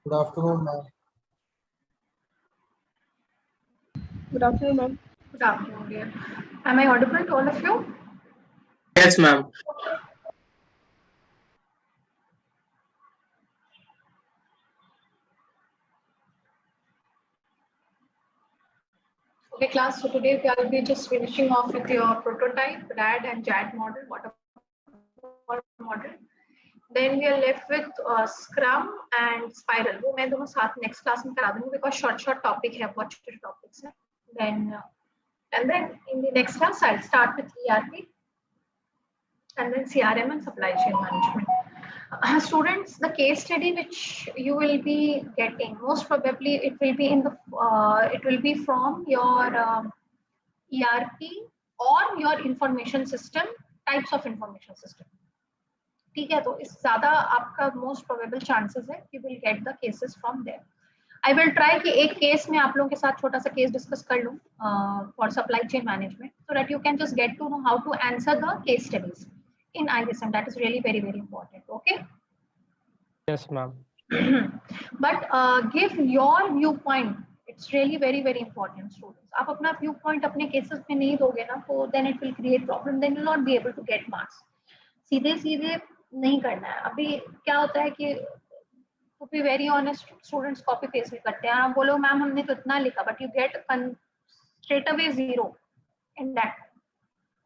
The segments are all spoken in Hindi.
Good afternoon, ma'am. Good afternoon, ma'am. Good afternoon, dear. Am I audible to all of you? Yes, ma'am. Okay, class. So today we will be just finishing off with your prototype, RAD and JAD model, waterfall model. Then we are left with Scrum and Spiral. वो मैं दोनों साथ next class में करा दूँगी because short topic है, बहुत छोटे topics हैं. Then and then in the next class I'll start with ERP and then CRM and supply chain management. Students, the case study which you will be getting, most probably it will be in the it will be from your ERP or your information system, types of information system. ठीक है, तो इस ज़्यादा आपका most probable chances है you will get the cases from there. I will try कि एक केस में आप लोगों के साथ छोटा सा केस डिस्कस कर लूँ for supply chain management so that you can just get to know how to answer the case studies in ISM. That is really very important. Okay. Yes, ma'am. But give your viewpoint. It's really very important, students. आप अपना viewpoint अपने cases में नहीं दोगे ना, तो then it will create problem. Then you'll not be able to get marks. सीधे नहीं करना है. अभी क्या होता है कि to be very honest, students copy paste भी करते हैं. आप बोलो मैम हमने तो इतना लिखा, but you get straight away 0 in that.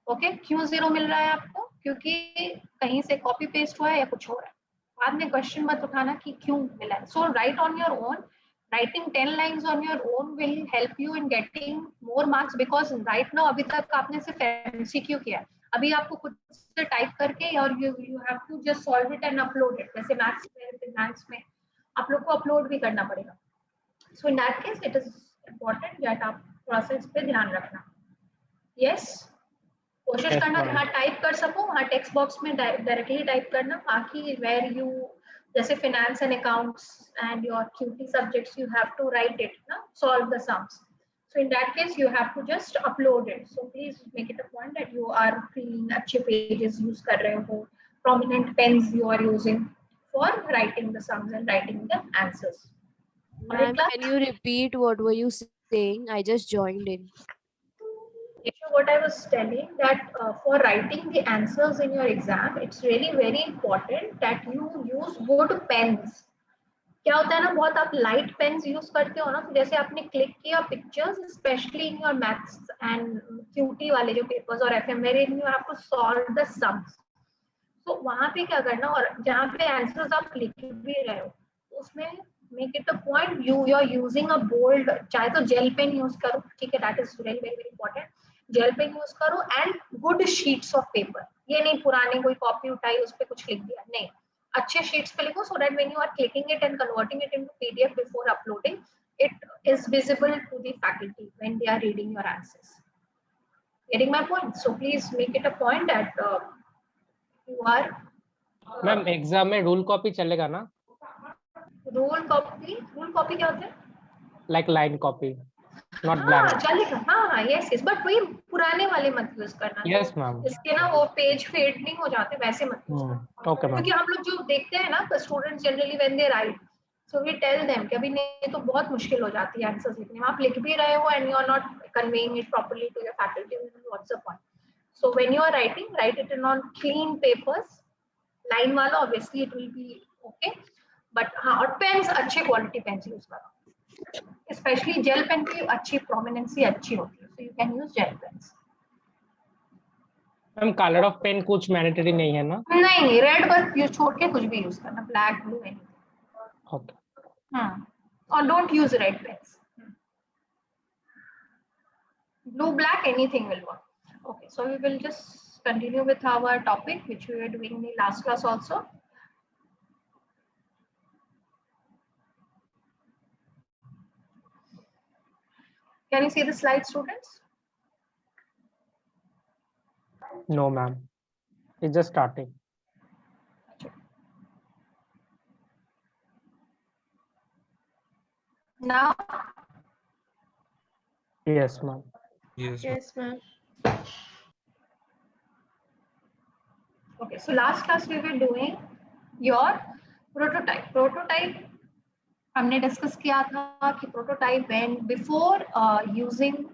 Okay, क्यों 0 मिल रहा है आपको? क्योंकि कहीं से copy paste हुआ है या कुछ हो रहा है. बाद में क्वेश्चन मत उठाना कि क्यों मिला है. So write on your own. Writing 10 lines on your own will help you in getting more marks because right now अभी तक आपने सिर्फ MCQ किया है. अभी आपको खुद से टाइप करके और you have to just solve it and upload it. जैसे मैथ्स में आप लोग को अपलोड भी करना पड़ेगा. So in that case it is important that आप प्रोसेस पे ध्यान रखना. Yes. कोशिश करना जहाँ टाइप कर सको वहाँ टेक्स्ट बॉक्स में डायरेक्टली टाइप करना. बाकी वेयर यू जैसे finance and accounts and your QT subjects you have to write it, ना, solve the sums. So in that case you have to just upload it. So please make it a point that you are feeling अच्छे pages use कर रहे हो, prominent pens you are using for writing the sums and writing the answers. Ma'am, can you repeat what were you saying? I just joined in. What I was telling that for writing the answers in your exam, it's really very important that you use good pens. क्या होता है ना, बहुत आप लाइट पेन्स यूज करते हो ना, तो जैसे आपने क्लिक किया pictures, specially in your maths and QT वाले जो पेपर्स और FM where you have to solve the sums. तो वहां पे क्या करना, और जहाँ पे आंसर्स आप लिख भी रहे हो उसमें make it a point you are using a bold, चाहे तो जेल पेन यूज करो, ठीक है, that is very very important. Gel pen use करो and good sheets of paper. ये नहीं पुराने कोई कॉपी उठाई उस पर कुछ लिख दिया, नहीं, अच्छे शीट्स पे लिखो so that when you are clicking it and converting it into PDF before uploading, it is visible to the faculty when they are reading your answers. Getting my point? So please make it a point that you are. Ma'am exam में रूल कॉपी चलेगा ना? रूल कॉपी क्या होता है? Like line copy, not blank. हाँ चलेगा, हाँ यस, बट वही पुराने वाले मत यूज करना. Yes, ma'am. इसके ना वो पेज फेड नहीं हो जाते, वैसे मत यूज करना. Okay, ma'am. क्योंकि हम लोग जो देखते हैं ना, students generally when they write, so we tell them कि अभी नहीं तो बहुत मुश्किल हो जाती है आंसर्स लिखने में. आप लिख भी रहे हो and you are not conveying it properly to your faculty, what's the point? So when you are writing, write it in on clean papers. Line वाला obviously it will be okay, but हाँ, और पेन्स अच्छे क्वालिटी पेन्स यूज करो. स्पेशली जेल पेन की अच्छी प्रोमिनेंसी अच्छी होती है, so you can use gel pens. Ma'am colour of pen कुछ मैंडेटरी नहीं है ना? नहीं, रेड बस यूज छोड़ के कुछ भी यूज करना, ब्लैक, ब्लू, एनीथिंग. ओके. और don't use red pens. Blue, black, anything will work. Okay, so we will just continue with our topic which we were doing in the last class also. Can you see the slide, students? No, ma'am. It's just starting. Now? Yes, ma'am. Yes, ma'am. Okay, so last class we were doing your prototype. Prototype हमने डिस्कस किया था कि prototype when before using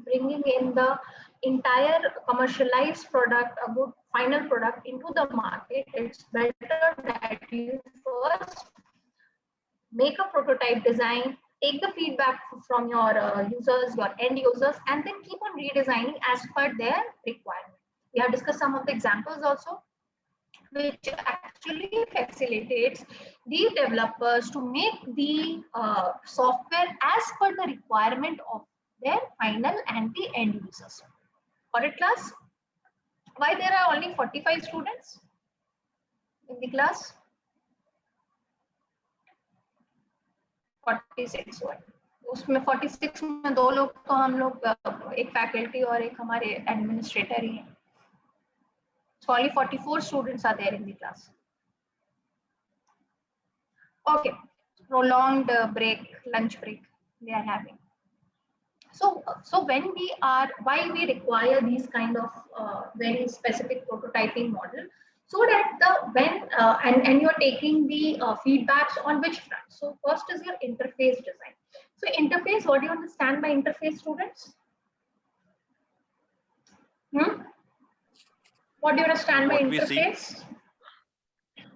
bringing in the entire commercialized product, a good final product into the market, it's better that you first make a prototype design, take the feedback from your users, your end users, and then keep on redesigning as per their requirement. We have discussed some of the examples also, which actually facilitates the developers to make the software as per the requirement of their final and the end users. Got it, class? Why there are only 45 students in the class? 46 हुआ, उसमें 46 में 2 लोग तो हम लोग एक फैकल्टी और एक हमारे एडमिनिस्ट्रेटर ही हैं. So only 44 students are there in the class. Okay, prolonged break, lunch break they are having. So when we are, why we require these kind of very specific prototyping model, so that the when and you're taking the feedbacks on which front. So first is your interface design. So interface, what do you understand by interface, students? What do you understand by interface?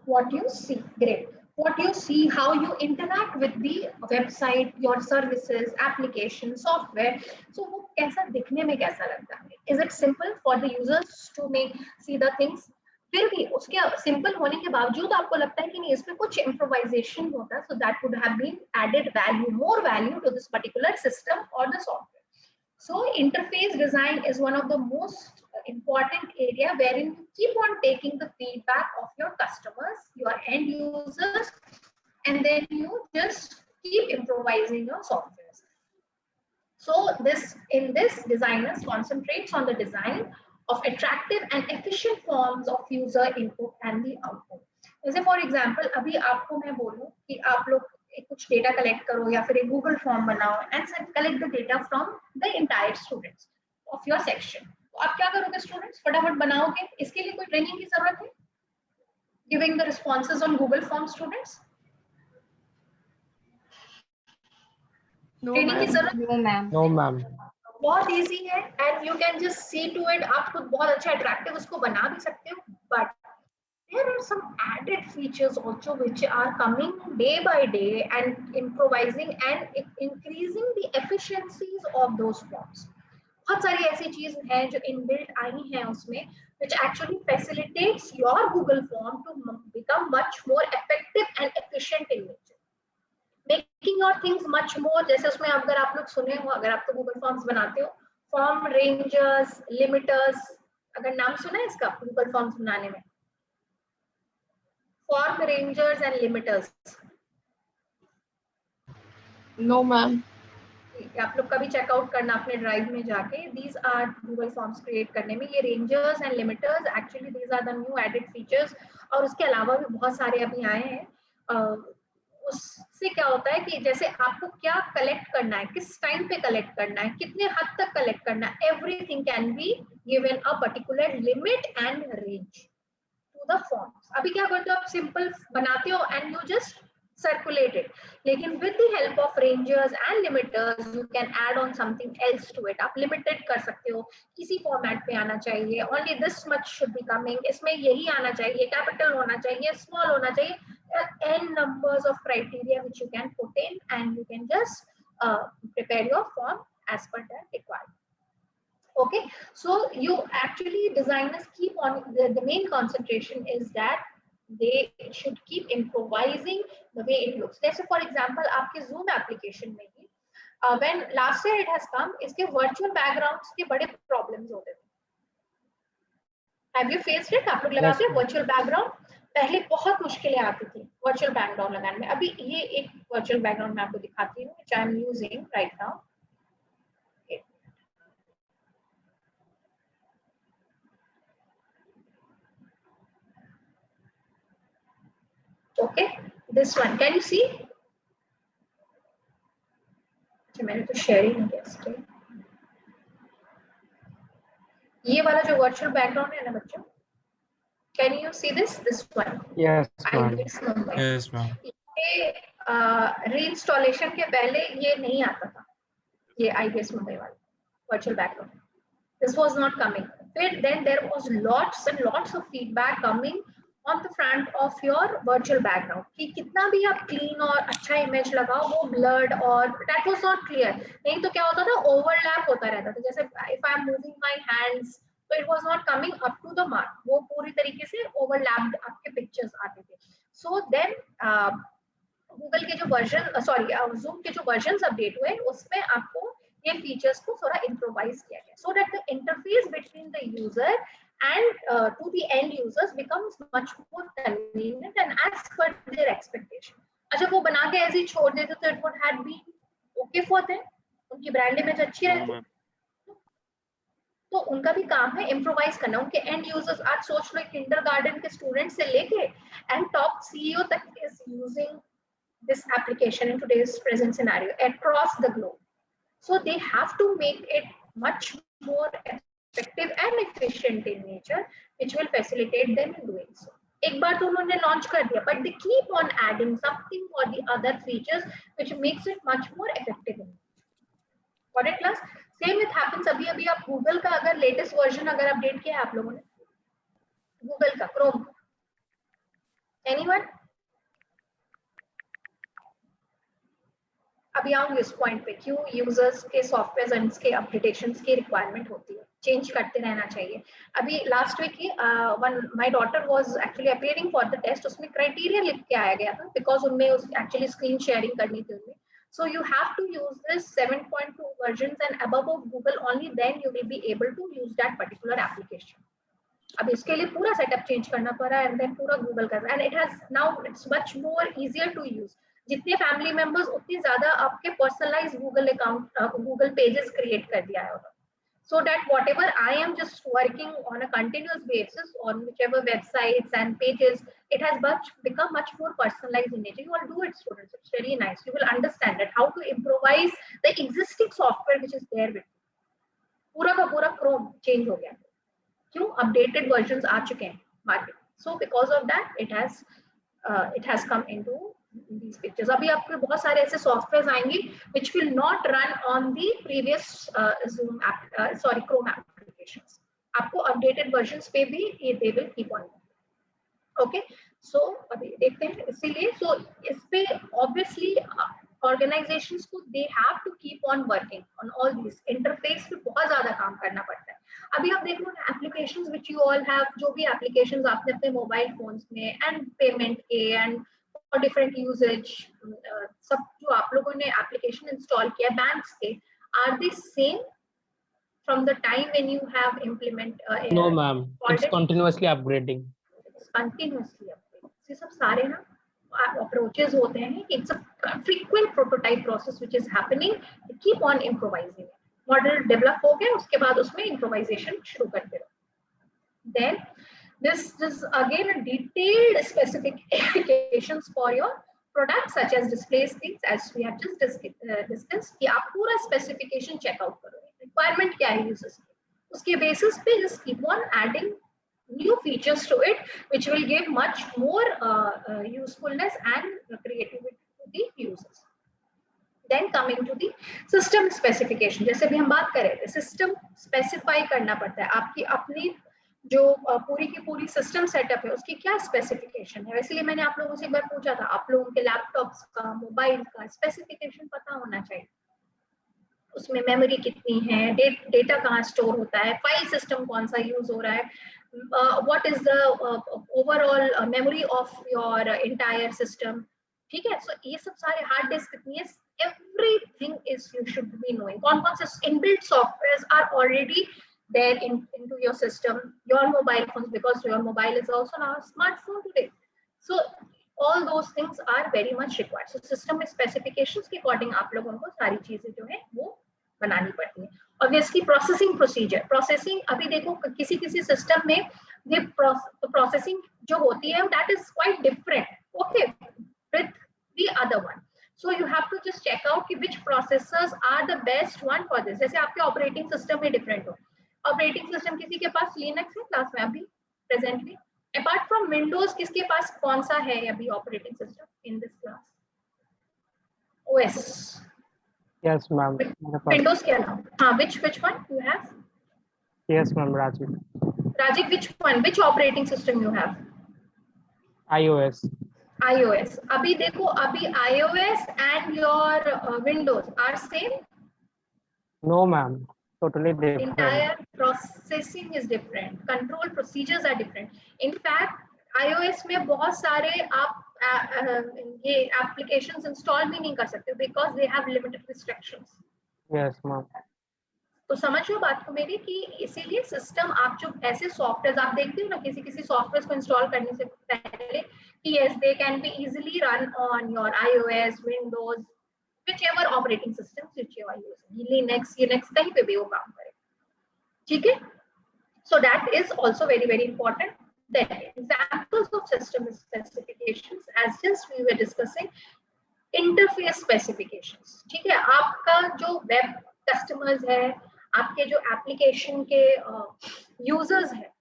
What you see. Great. What you see, how you interact with the website, your services, application, software. So वो कैसा दिखने में कैसा लगता है? Is it simple for the users to see the things? फिर भी उसके simple होने के बावजूद आपको लगता है कि नहीं इसमें कुछ improvisation होता है, so that would have been added value, more value to this particular system or the software. So interface design is one of the most important area wherein you keep on taking the feedback of your customers, your end users, and then you just keep improvising your software. So this designers concentrates on the design of attractive and efficient forms of user input and the output. जैसे for example अभी आपको मैं बोलूं कि आप लोग कुछ डेटा कलेक्ट करो या फिर एक गूगल फॉर्म बनाओ and collect the data from the entire students of your section. तो आप क्या करोगे स्टूडेंट्स? फटाफट बनाओगे. इसके लिए कोई ट्रेनिंग की जरूरत है? Giving the responses on Google form students, training की जरूरत? No ma'am. बहुत इजी है and you can just see to it. आप खुद बहुत अच्छा अट्रैक्टिव उसको बना भी सकते हो, but there are some added features also which are coming day by day and improvising and increasing the efficiencies of those forms. बहुत सारी ऐसी चीज हैं जो इनबिल्ट आई हैं उसमें which actually facilitates your Google form to become much more effective and efficient in nature, making your things much more. जैसे उसमें अगर आप लोग सुने हो, अगर आप तो Google Forms बनाते हो, फॉर्म रेंजर्स, लिमिटर्स, अगर नाम सुना है इसका Google Forms बनाने में? Form rangers and limiters. No, ma'am. आप लोग कभी चेकआउट करना अपने ड्राइव में जाके. These are Google Forms create करने में ये rangers and limiters, actually these are the new added features. और उसके अलावा भी बहुत सारे अभी आए हैं. उससे क्या होता है कि जैसे आपको क्या कलेक्ट करना है, किस टाइम पे कलेक्ट करना है, कितने हद तक कलेक्ट करना है, everything can be given a particular limit and range to the forms. अभी क्या करते हो आप? सिंपल बनाते हो and you just circulate it. लेकिन with the help of rangers and limiters you can add on something else to it. आप limited कर सकते हो, किसी format पे आना चाहिए, only this much should be coming, इसमें यही आना चाहिए, capital होना चाहिए, small होना चाहिए, n numbers of criteria which you can put in and you can just prepare your form as per that requirement. Okay, so you actually designers keep on the main concentration is that they should keep improvising the way it looks. Let's say for example आपके Zoom application में ही when last year it has come, इसके virtual backgrounds के बड़े problems होते थे. Have you faced it? आप लोग लगाते हैं virtual background? पहले बहुत मुश्किलें आती थी virtual background लगाने में. अभी ये एक virtual background मैं आपको दिखाती हूँ which I am using right now. Okay, this one, can you see? अच्छा मैंने तो शेयर ही नहीं किया इसके. ये वाला जो virtual background है ना बच्चों, can you see this one? Yes, ma'am. Yes, ma'am. Yes, ma'am. ये रीइंस्टॉलेशन के पहले ये नहीं आता था, ये IBS मंगई वाला virtual background, this was not coming. Then there was lots and lots of feedback coming on the front of your virtual background कि कितना भी आप clean और अच्छा image लगाओ वो blurred और that was not clear. नहीं तो क्या होता था, overlap होता रहता था, जैसे if I am moving my hands so it was not coming up to the mark, वो पूरी तरीके से overlapped आपके pictures आते थे. So then Google के जो version Zoom के जो versions update हुए उसमें आपको ये फीचर्स को थोड़ा इम्प्रोवाइज किया गया so that the interface between the user and to the end users becomes much more convenient and as per their expectation. अच्छा वो बना के ऐसे ही छोड़ देते तो it would have been okay for them, उनकी ब्रांड इमेज अच्छी रहती, तो उनका भी काम है इम्प्रोवाइज करना. उनके एंड यूजर्स आज सोच लो किंडरगार्टन के स्टूडेंट से लेके एंड टॉप CEO तक is using this application in today's present scenario across the globe. So they have to make it much more effective and efficient in nature, which will facilitate them in doing so. एक बार तो उन्होंने लॉन्च कर दिया, but they keep on adding something for the other features, which makes it much more effective. Got it, class? Same it happens. अभी आप Google का अगर latest version अगर अपडेट किया है आप लोगों ने, Google का Chrome, anyone? अभी आऊंगी इस पॉइंट पे क्यों यूजर्स के सॉफ्टवेयर एंड के अपडेटेशंस की रिक्वायरमेंट होती है, चेंज करते रहना चाहिए. अभी लास्ट वीक ही my daughter was actually appearing for the test, उसमें क्राइटेरिया लिख के आया गया था बिकॉज उनमें एक्चुअली स्क्रीन शेयरिंग करनी थी उनमें. So you have to use this 7.2 versions and above of Google, only then you will be able to use that particular application. अब इसके लिए पूरा सेटअप चेंज करना पड़ा एंड देन पूरा गूगल कर रहा है and it has now it's much more easier to use. जितने फैमिली मेंबर्स उतनी ज्यादा आपके personalise Google account Google pages create कर दिया है होगा, so that whatever I am just working on a continuous basis on whichever websites and pages, it has become much more personalized in nature. You all do it, students. It's really nice. You will understand that how to improvise the existing software which is there with you. पूरा का पूरा Chrome change हो गया, क्यों? Updated versions आ चुके हैं market. So because of that, it has come into these pictures. अभी आपको बहुत सारे ऐसे सॉफ्टवेयर आएंगे which will not run on the previous Zoom Chrome applications. आपको updated versions पे भी ये they will keep on. Okay, so अभी देखते हैं. इसीलिए so इस पे obviously organizations को they have to keep on working on all these. Interface पे बहुत ज्यादा काम करना पड़ता है. अभी आप देख लो ना applications which you all have, जो भी applications आपने अपने मोबाइल फोन्स में and payment के and for different usage, सब जो आप लोगों ने application install किया banks के, are they same from the time when you have implement? No, ma'am. It's continuously upgrading. It's continuously upgrading. ये सब सारे ना approaches होते हैं. It's a frequent prototype process which is happening. You keep on improvising. Model develop हो गया, उसके बाद उसमें improvisation शुरू करते रहो. Then this is again a detailed specifications for your products such as display screens, as we have just discussed कि आप पूरा specification check out करो, requirement क्या है users की, उसके basis पे just keep on adding new features to it which will give much more usefulness and creativity to the users. Then coming to the system specification, जैसे भी हम बात कर रहे थे, system specify करना पड़ता है. आपकी अपनी जो पूरी की पूरी सिस्टम सेटअप है उसकी क्या स्पेसिफिकेशन है. वैसे मैंने आप लोगों से एक बार पूछा था, आप लोगों के लैपटॉप्स का, मोबाइल का स्पेसिफिकेशन पता होना चाहिए. उसमें मेमोरी कितनी है, डेटा कहाँ स्टोर होता है, फाइल सिस्टम कौन सा यूज हो रहा है, what is the overall memory of your entire system. ठीक है, सो ये सब सारे हार्ड डिस्क कितनी है, everything is you should be knowing. कौन कौन से inbuilt softwares are already there into your system, your mobile phones, because your mobile is also now a smartphone today. So all those things are very much required. So system specifications के according आप लोगों को सारी चीजें जो है वो बनानी पड़ती है. Obviously processing procedure, processing अभी देखो किसी किसी system में ये processing जो होती है that is quite different, okay, with the other one. So you have to just check out कि which processors are the best one for this. जैसे आपके operating system में different हो. ऑपरेटिंग सिस्टम किसी के पास लिनक्स है क्लास में अभी प्रेजेंटली, अपार्ट फ्रॉम विंडोज किसके पास कौन सा है अभी operating system in this class? OS. Yes, ma'am. मेरे पास- Windows के अलावा, हाँ, which one you have? Yes, ma'am. Rajiv. Rajiv, which one? Which operating system you have? iOS. iOS. अभी देखो, अभी iOS and your Windows are same. No, ma'am. Totally different. Entire processing is different. Control procedures are different. In fact, iOS में बहुत सारे आप ये applications install भी नहीं कर सकते because they have limited restrictions. Yes, ma'am. तो समझ लो बात को मेरी कि इसीलिए सिस्टम आप जो ऐसे सॉफ्टवेयर आप देखते हो ना, किसी सॉफ्टवेयर को इंस्टॉल करने से पहले कि yes they can be easily run on your iOS, Windows, whichever operating systems which you are using, Linux कहीं पे भी वो काम करे, ठीक है? So that is also very important. Then examples of system specifications, as just we were discussing, interface specifications, ठीक है? आपका जो वेब कस्टमर्स है, आपके जो एप्लीकेशन के यूजर्स है,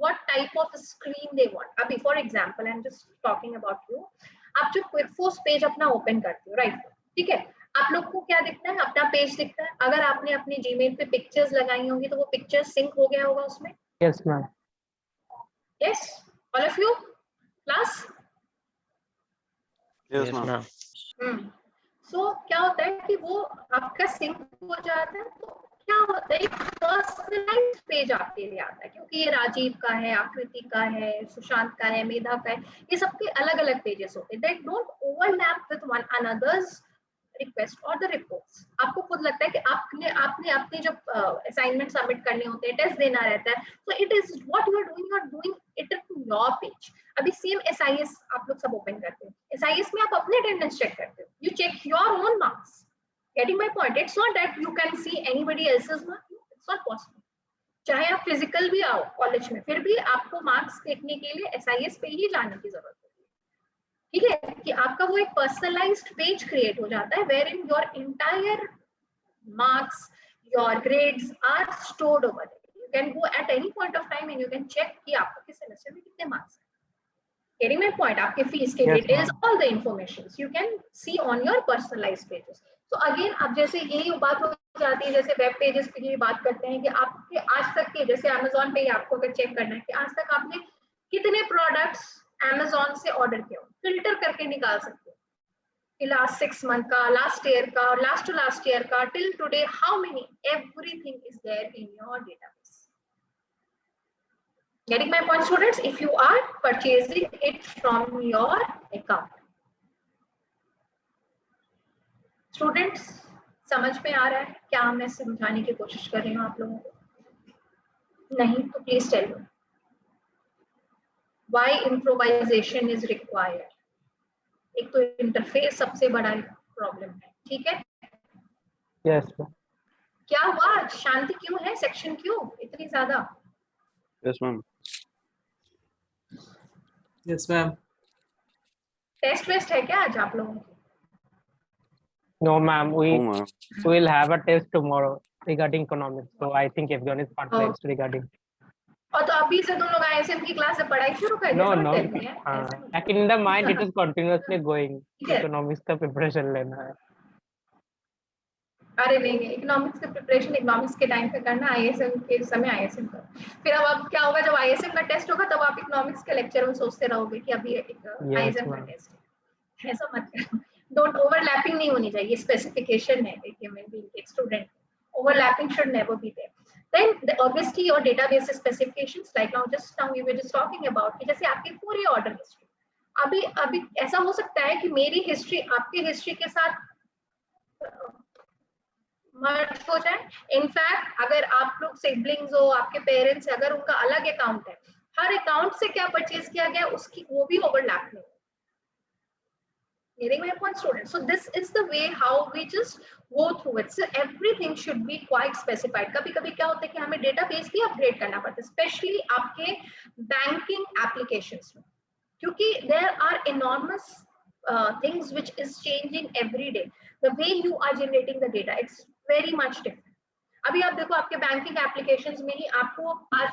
what type of screen they want. अभी for example I am just talking about you, आप जो क्विकफोर्स पेज अपना ओपन करते हो, राइट, ठीक है, आप लोग को क्या दिखता है? अपना पेज दिखता है। अगर आपने अपने जीमेल पे पिक्चर्स लगाई होंगी तो वो पिक्चर्स सिंक हो गया होगा उसमें। Yes, ma'am. Yes, all of you, class? Yes, ma'am. So क्या होता है कि वो आपका सिंक हो जाता है, तो क्या होता है, एक पर्सनलाइज्ड पेज आपके लिए आता है, क्योंकि ये राजीव का है, आकृति का है, सुशांत का है, मेधा का है, ये सबके अलग अलग पेजेस होते हैं। They don't overlap with one another's request और द रिपोर्ट्स। आपको खुद लगता है कि आपने अपने जब असाइनमेंट सबमिट करने होते हैं, टेस्ट देना रहता है, so it is what you are doing it to your page. अभी सेम SIS आप लोग सब ओपन करते हैं, SIS में आप अपने अटेंडेंस चेक करते हो, you check your own marks. Getting my point? It's not that you can see anybody else's mark. It's not possible. चाहे आप फिजिकल भी आओ कॉलेज में, फिर भी आपको मार्क्स देखने के लिए SIS पे ही जाने की जरूरत है, ठीक है? कि आपका वो एक पर्सनलाइज्ड पेज क्रिएट हो जाता है where in your entire marks, your grades are stored over there. You can go at any point of time and you can check कि आपको किस सेमेस्टर में कितने मार्क्स हैं। Getting my point? आपके फीस के details, all the informations you can see on your personalised pages. So again, अब जैसे यही बात हो जाती है, जैसे वेब पेजेस की ये बात करते हैं कि आपके आज तक के, जैसे अमेज़न पे आपको अगर चेक करना है कि आज तक आपने कितने प्रोडक्ट्स Amazon से ऑर्डर किया, फिल्टर करके निकाल सकते हो कि लास्ट 6 मंथ का, लास्ट ईयर का, लास्ट टू लास्ट ईयर का, till today how many, everything is there in your database. Getting my point students? If you are purchasing it from your account. Students समझ में आ रहा है क्या मैं समझाने की कोशिश कर रही हूँ आप लोगों को? नहीं तो please tell me why improvisation is required. एक तो इंटरफेस सबसे बड़ा प्रॉब्लम है, ठीक है? Yes, ma'am. क्या हुआ? शांति क्यों है? सेक्शन क्यों इतनी ज्यादा? Yes, ma'am. Yes, ma'am. Test waste है क्या आज आप लोगों को? No, ma'am. We Oh, ma'am. will have a test tomorrow regarding economics. So I think everyone is perplexed regarding. और तो अभी से तुम लोग ISM की क्लास से पढ़ाई शुरू कर No, दिया? no. Tell me, ऐसा नहीं। Like in the mind, it is continuously going. Yes. Economics का preparation लेना है. अरे नहीं, इकोनॉमिक्स की प्रिपरेशन इकोनॉमिक्स के टाइम पे करना, ISM के समय ISM करो। फिर अब क्या होगा, जब ISM का टेस्ट होगा तब आप इकोनॉमिक्स के लेक्चर में सोचते रहोगे कि अभी ISM का टेस्ट है। ऐसा मत करो। डोंट, ओवरलैपिंग नहीं होनी चाहिए, स्पेसिफिकेशन है देखिए मैं भी एक student, overlapping should never be there. Then obviously your database specifications, like now we were just talking about कि जैसे आपकी पूरी ऑर्डर हिस्ट्री, अभी ऐसा हो सकता है कि मेरी हिस्ट्री आपकी हिस्ट्री के साथ मर्ज हो जाए। इनफैक्ट अगर आप लोग सिबलिंग्स हो, आपके पेरेंट्स, अगर उनका अलग अकाउंट है, हर अकाउंट से क्या परचेज किया गया उसकी वो भी ओवरलैप नहीं। Getting my point, students? So this is the way how we just go through it. So everything should be quite specified. कभी-कभी क्या होता है कि हमें डेटाबेस भी अपग्रेड करना पड़ता है, स्पेशली आपके बैंकिंग एप्लीकेशंस में, क्योंकि there are enormous things which is changing every day. The way you are generating the data, it's very much different. अभी आप देखो, आपके बैंकिंग एप्लीकेशंस में ही आपको आज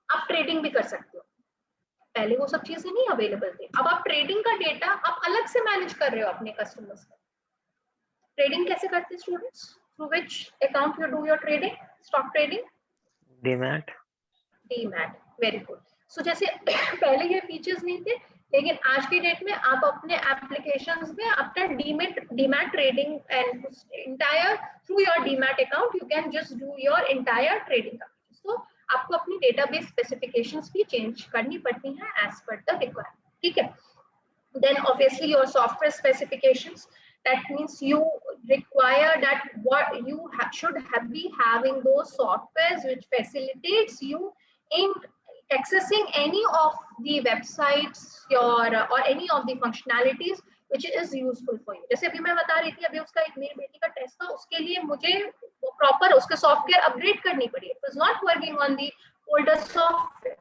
आप ट्रेडिंग भी कर सकते हो, पहले वो सब चीजें नहीं अवेलेबल थी। अब आप ट्रेडिंग का डेटा आप अलग से मैनेज कर रहे हो अपने कस्टमर्स का। ट्रेडिंग कैसे करते हैं students? Through which account you do your trading? Stock trading? Demat. Demat, very good. So जैसे पहले ये फीचर्स नहीं थे, लेकिन आज की डेट में आप अपने एप्लीकेशंस में अपना demat trading and entire through your demat account you can just do your entire trading. तो आपको अपनी डेटाबेस स्पेसिफिकेशंस भी चेंज करनी पड़ती हैं एज पर द रिक्वायरमेंट, ठीक है। Then obviously your software specifications, that means you require that what you should be having those softwares which facilitates you in accessing any of the websites or any of the functionalities which is useful for you. जैसे अभी मैं बता रही थी, अभी उसका एक मेरी बेटी का टेस्ट था, उसके लिए मुझे प्रॉपर उसके सॉफ्टवेयर अपग्रेड करनी पड़ी। It was not working on the older software.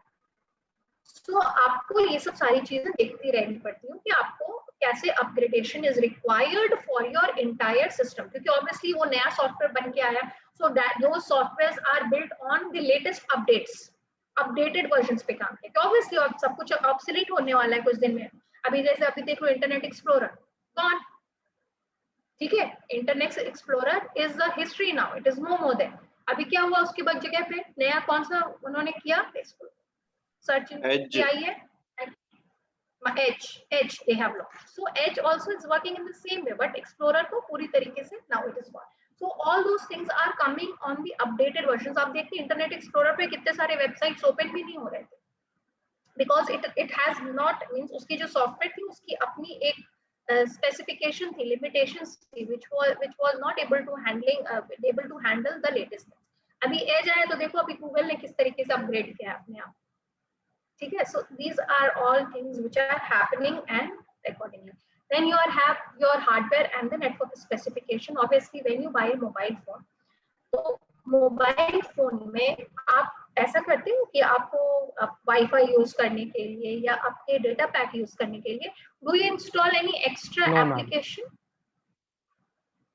तो आपको ये सब सारी चीजें देखती रहनी पड़ती है कि आपको कैसे upgradation is required for your entire system, क्योंकि ऑब्वियसली वो नया सॉफ्टवेयर बन के आया, so that those softwares are built on the latest updates, updated versions पे काम किया। ऑब्वियसली अब सब कुछ ऑब्सोलीट होने वाला है कुछ दिन में। अभी जैसे अभी देख लो इंटरनेट एक्सप्लोरर गॉन, ठीक है, internet explorer is the history now, it is no more then. अभी क्या हुआ उसकी जगह पे नया कौन सा उन्होंने किया? सर्च इंजन आई है, Edge they have launched. So Edge also is working in the same way, but Explorer को पूरी तरीके से now it is gone. So all those things are coming on the updated versions. आप देखिए इंटरनेट एक्सप्लोरर पे कितने सारे वेबसाइट्स ओपन भी नहीं हो रहे थे, because it has not means उसकी जो सॉफ्टवेयर थी उसकी अपनी एक स्पेसिफिकेशन थी, लिमिटेशंस थी, which was not able to handle the latest things. अभी एज आया तो देखो अभी गूगल ने किस तरीके से अपग्रेड किया अपने आप, ठीक है। So these are all things which are happening and accordingly. Then you have your hardware and the network specification. Obviously when you buy a mobile phone, तो मोबाइल फोन में आप ऐसा करते हो कि आपको वाईफाई यूज करने के लिए या आपके डेटा पैक यूज करने के लिए do you install any extra application?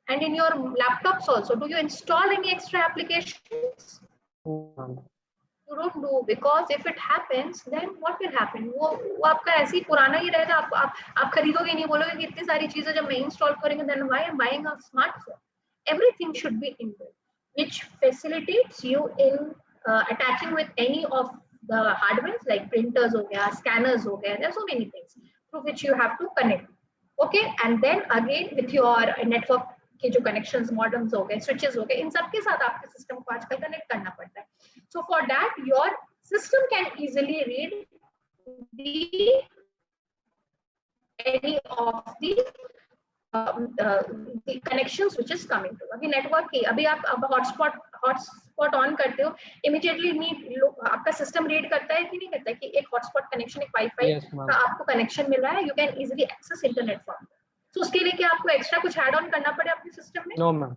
And in your laptops also, do you install any extra applications? You don't do, because if it happens then what will happen? वो आपका ऐसे ही पुराना ही रहेगा। आप खरीदोगे नहीं, बोलोगे कि इतनी सारी चीजें जब मैं इंस्टॉल करेंगे, then why I'm buying a smartphone? Everything should be inbuilt, which facilitates you in attaching with any of the hardware like printers हो गया, scanners हो गया, there are so many things through which you have to connect, okay? And then again with your network के जो कनेक्शंस मॉडेम्स हो गए, स्विचेस हो गए, इन सब के साथ आपके सिस्टम को आजकल कनेक्ट करना पड़ता है। So for that your system can easily read any of the connections which is coming to. अभी नेटवर्क की अभी आप हॉटस्पॉट ऑन करते हो, इमीडिएटली आपका सिस्टम रीड करता है कि नहीं करता है कि एक हॉटस्पॉट कनेक्शन, एक वाईफाई का आपको कनेक्शन मिल रहा है, you can easily access internet from. तो उसके लिए क्या आपको एक्स्ट्रा कुछ ऐड ऑन करना पड़े अपने सिस्टम में? No ma'am.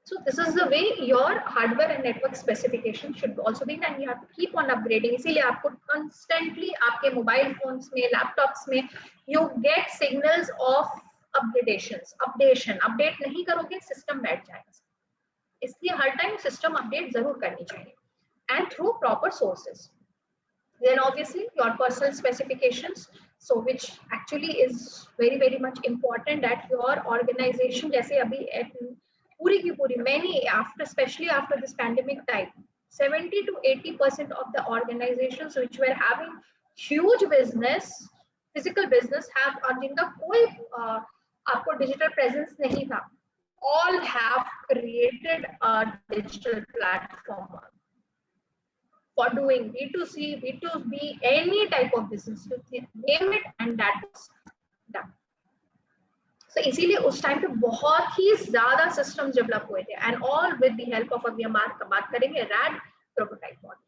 So this is the way your hardware and network specification should also be, and you have to keep on upgrading. इसीलिए आपको constantly आपके मोबाइल फोन्स में, लैपटॉप्स में you get signals of update नहीं करोगे सिस्टम बैठ जाएगा। इसलिए हर टाइम सिस्टम अपडेट जरूर करनी चाहिए, and through proper sources. Then obviously your personal specifications, so which actually is very much important that your organization, जैसे अभी पूरी की पूरी many after, especially after this pandemic time, 70 to 80% of the organizations which were having huge business, physical business, have और जिनका कोई आपको digital presence नहीं था, all have created a digital platform for doing B2C, B2B, any type of business, you name it, and that is done. So इसीलिए उस टाइम पे बहुत ही ज्यादा सिस्टम्स डेवलप हुए थे, and all with the help of, अभी हम बात करेंगे रैड प्रोटोटाइप मॉडल,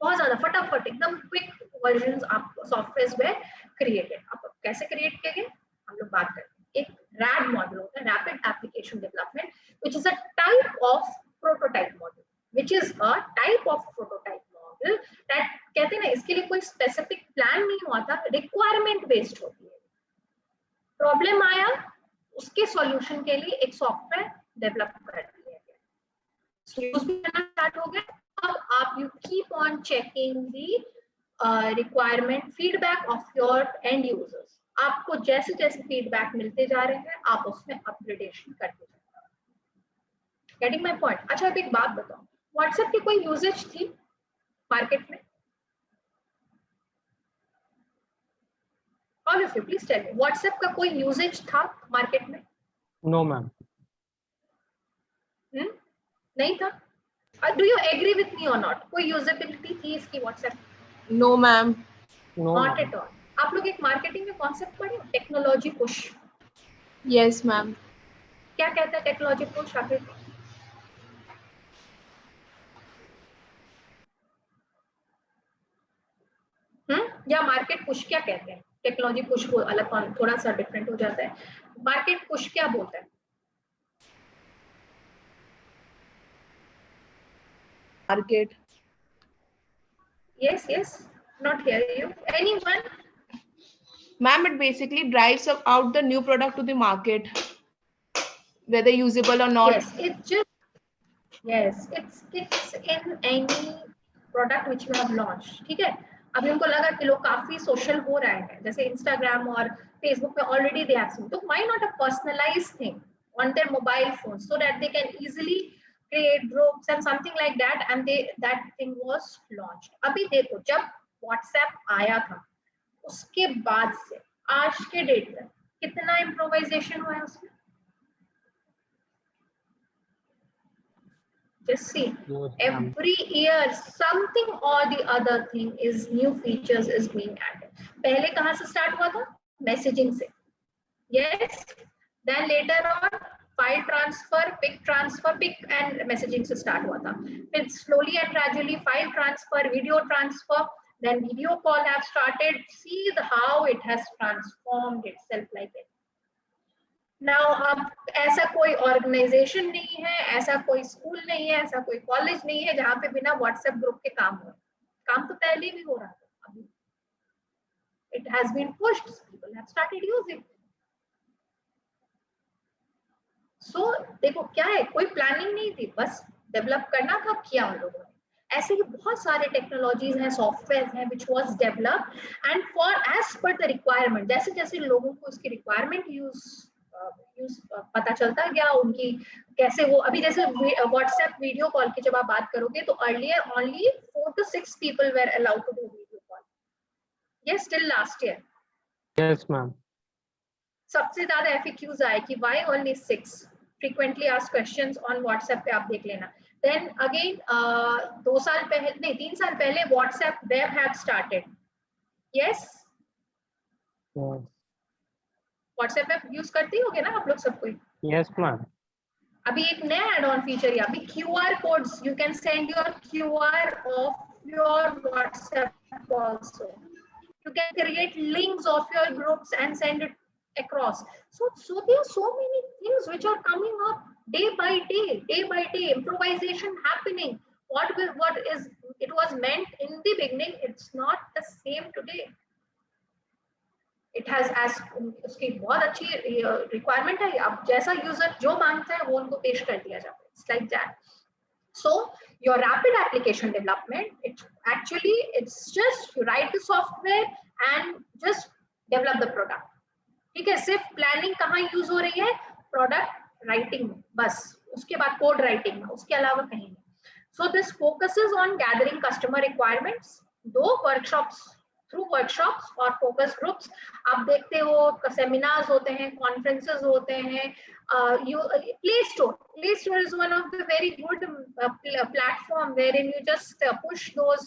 बहुत ज्यादा फटाफट एकदम क्विक वर्जन्स आप सॉफ्टवेयर में क्रिएटेड। आप कैसे क्रिएट किए गए हम लोग बात करेंगे। एक रैड मॉडल होता है, rapid application development, which is a type of prototype model, which is a type of prototype model that कहते हैं ना, इसके लिए कोई स्पेसिफिक प्लान नहीं हुआ था, रिक्वायरमेंट बेस्ड होती है। प्रॉब्लम आया, उसके सॉल्यूशन के लिए एक सॉफ्टवेयर डेवलप कर दिया गया, यूज भी करना स्टार्ट हो गया, अब आप you keep on checking the requirement feedback of your end users. आपको जैसे जैसे फीडबैक मिलते जा रहे हैं आप उसमें अपग्रेडेशन करते जाओ. Getting my point. अच्छा अब एक बात बताओ, व्हाट्सएप की कोई यूजेज थी मार्केट में? All of you please tell me, WhatsApp का कोई यूजेज था मार्केट में? No, ma'am. नहीं था. Do you agree with me और नॉट? कोई यूजेबिलिटी थी इसकी WhatsApp? No, ma'am. No, not ma'am. At all. आप लोग एक मार्केटिंग में कॉन्सेप्ट पढ़े, टेक्नोलॉजी पुश. Yes, ma'am. क्या कहता है टेक्नोलॉजी पुश आखिर? या मार्केट पुश क्या कहते हैं? टेक्नोलॉजी पुश को अलग थोड़ा सा डिफरेंट हो जाता है. मार्केट पुश क्या बोलता है? Market. Yes, not hear you. Anyone? Ma'am, it basically drives out the new product to the market, whether usable or not. Yes, it's in any product which you have launched. ठीक है. अभी उनको लगा कि लोग काफी सोशल हो रहे हैं, जैसे इंस्टाग्राम और फेसबुक पे ऑलरेडी दे हैव सीन, तो why not a personalised thing on their mobile phone so that they can easily create groups and something like that, and that thing was launched. अभी देखो जब WhatsApp आया था उसके बाद से आज के डेट तक कितना इम्प्रोवाइजेशन हुआ है उसमें? Just see, every year something or the other thing is new features is being added. पहले कहाँ से start हुआ था? Messaging से. Yes. Then later on file transfer, pic and messaging से start हुआ था. फिर slowly and gradually file transfer, video transfer, then video call have started. See how it has transformed itself like it. Now अब ऐसा कोई ऑर्गेनाइजेशन नहीं है, ऐसा कोई स्कूल नहीं है, ऐसा कोई कॉलेज नहीं है जहाँ पे बिना व्हाट्सएप ग्रुप के काम हो. काम तो पहले भी हो रहा था, अभी it has been pushed, people have started using. So देखो क्या है, कोई प्लानिंग नहीं थी, बस डेवलप करना था, किया उन लोगों ने. ऐसे ही बहुत सारे टेक्नोलॉजीज हैं, सॉफ्टवेयर हैं which was developed and for as per the requirement. जैसे जैसे लोगों को उसकी रिक्वायरमेंट यूज पता चलता गया, उनकी कैसे वो, अभी जैसे व्हाट्सएप वीडियो कॉल की जब आप बात करोगे तो earlier only 4 to 6 people were allowed to do video call. Yes, till last year. Yes, ma'am. सबसे ज्यादा FAQs आए कि why only 6 frequently asked questions on WhatsApp पे आप देख लेना. Then again 2 साल पहले नहीं 3 साल पहले WhatsApp web have started. Yes. WhatsApp web use करती होगे ना आप लोग सब कोई? Yes, ma'am. अभी एक नया एड ऑन फीचर है, अभी QR codes, you can send your QR of your WhatsApp also. You can create links of your groups and send it across. So there are so many things which are coming up day by day, improvisation happening. What is it was meant in the beginning, it's not the same today. It has as उसकी बहुत अच्छी रिक्वायरमेंट है, अब जैसा यूजर जो मांगता है वो उनको पेश कर दिया जाता है. It's like that. So your rapid application development, it's just you write the software and just develop the product. ठीक है, सिर्फ प्लानिंग कहाँ यूज हो रही है? प्रोडक्ट राइटिंग में बस, उसके बाद कोड राइटिंग में, उसके अलावा कहीं नहीं. So this focuses on gathering customer requirements. Through workshops और फोकस ग्रुप्स आप देखते हो, सेमिनार्स होते हैं, कॉन्फ्रेंसेस होते हैं. Play store is one of the very good platform wherein you just push those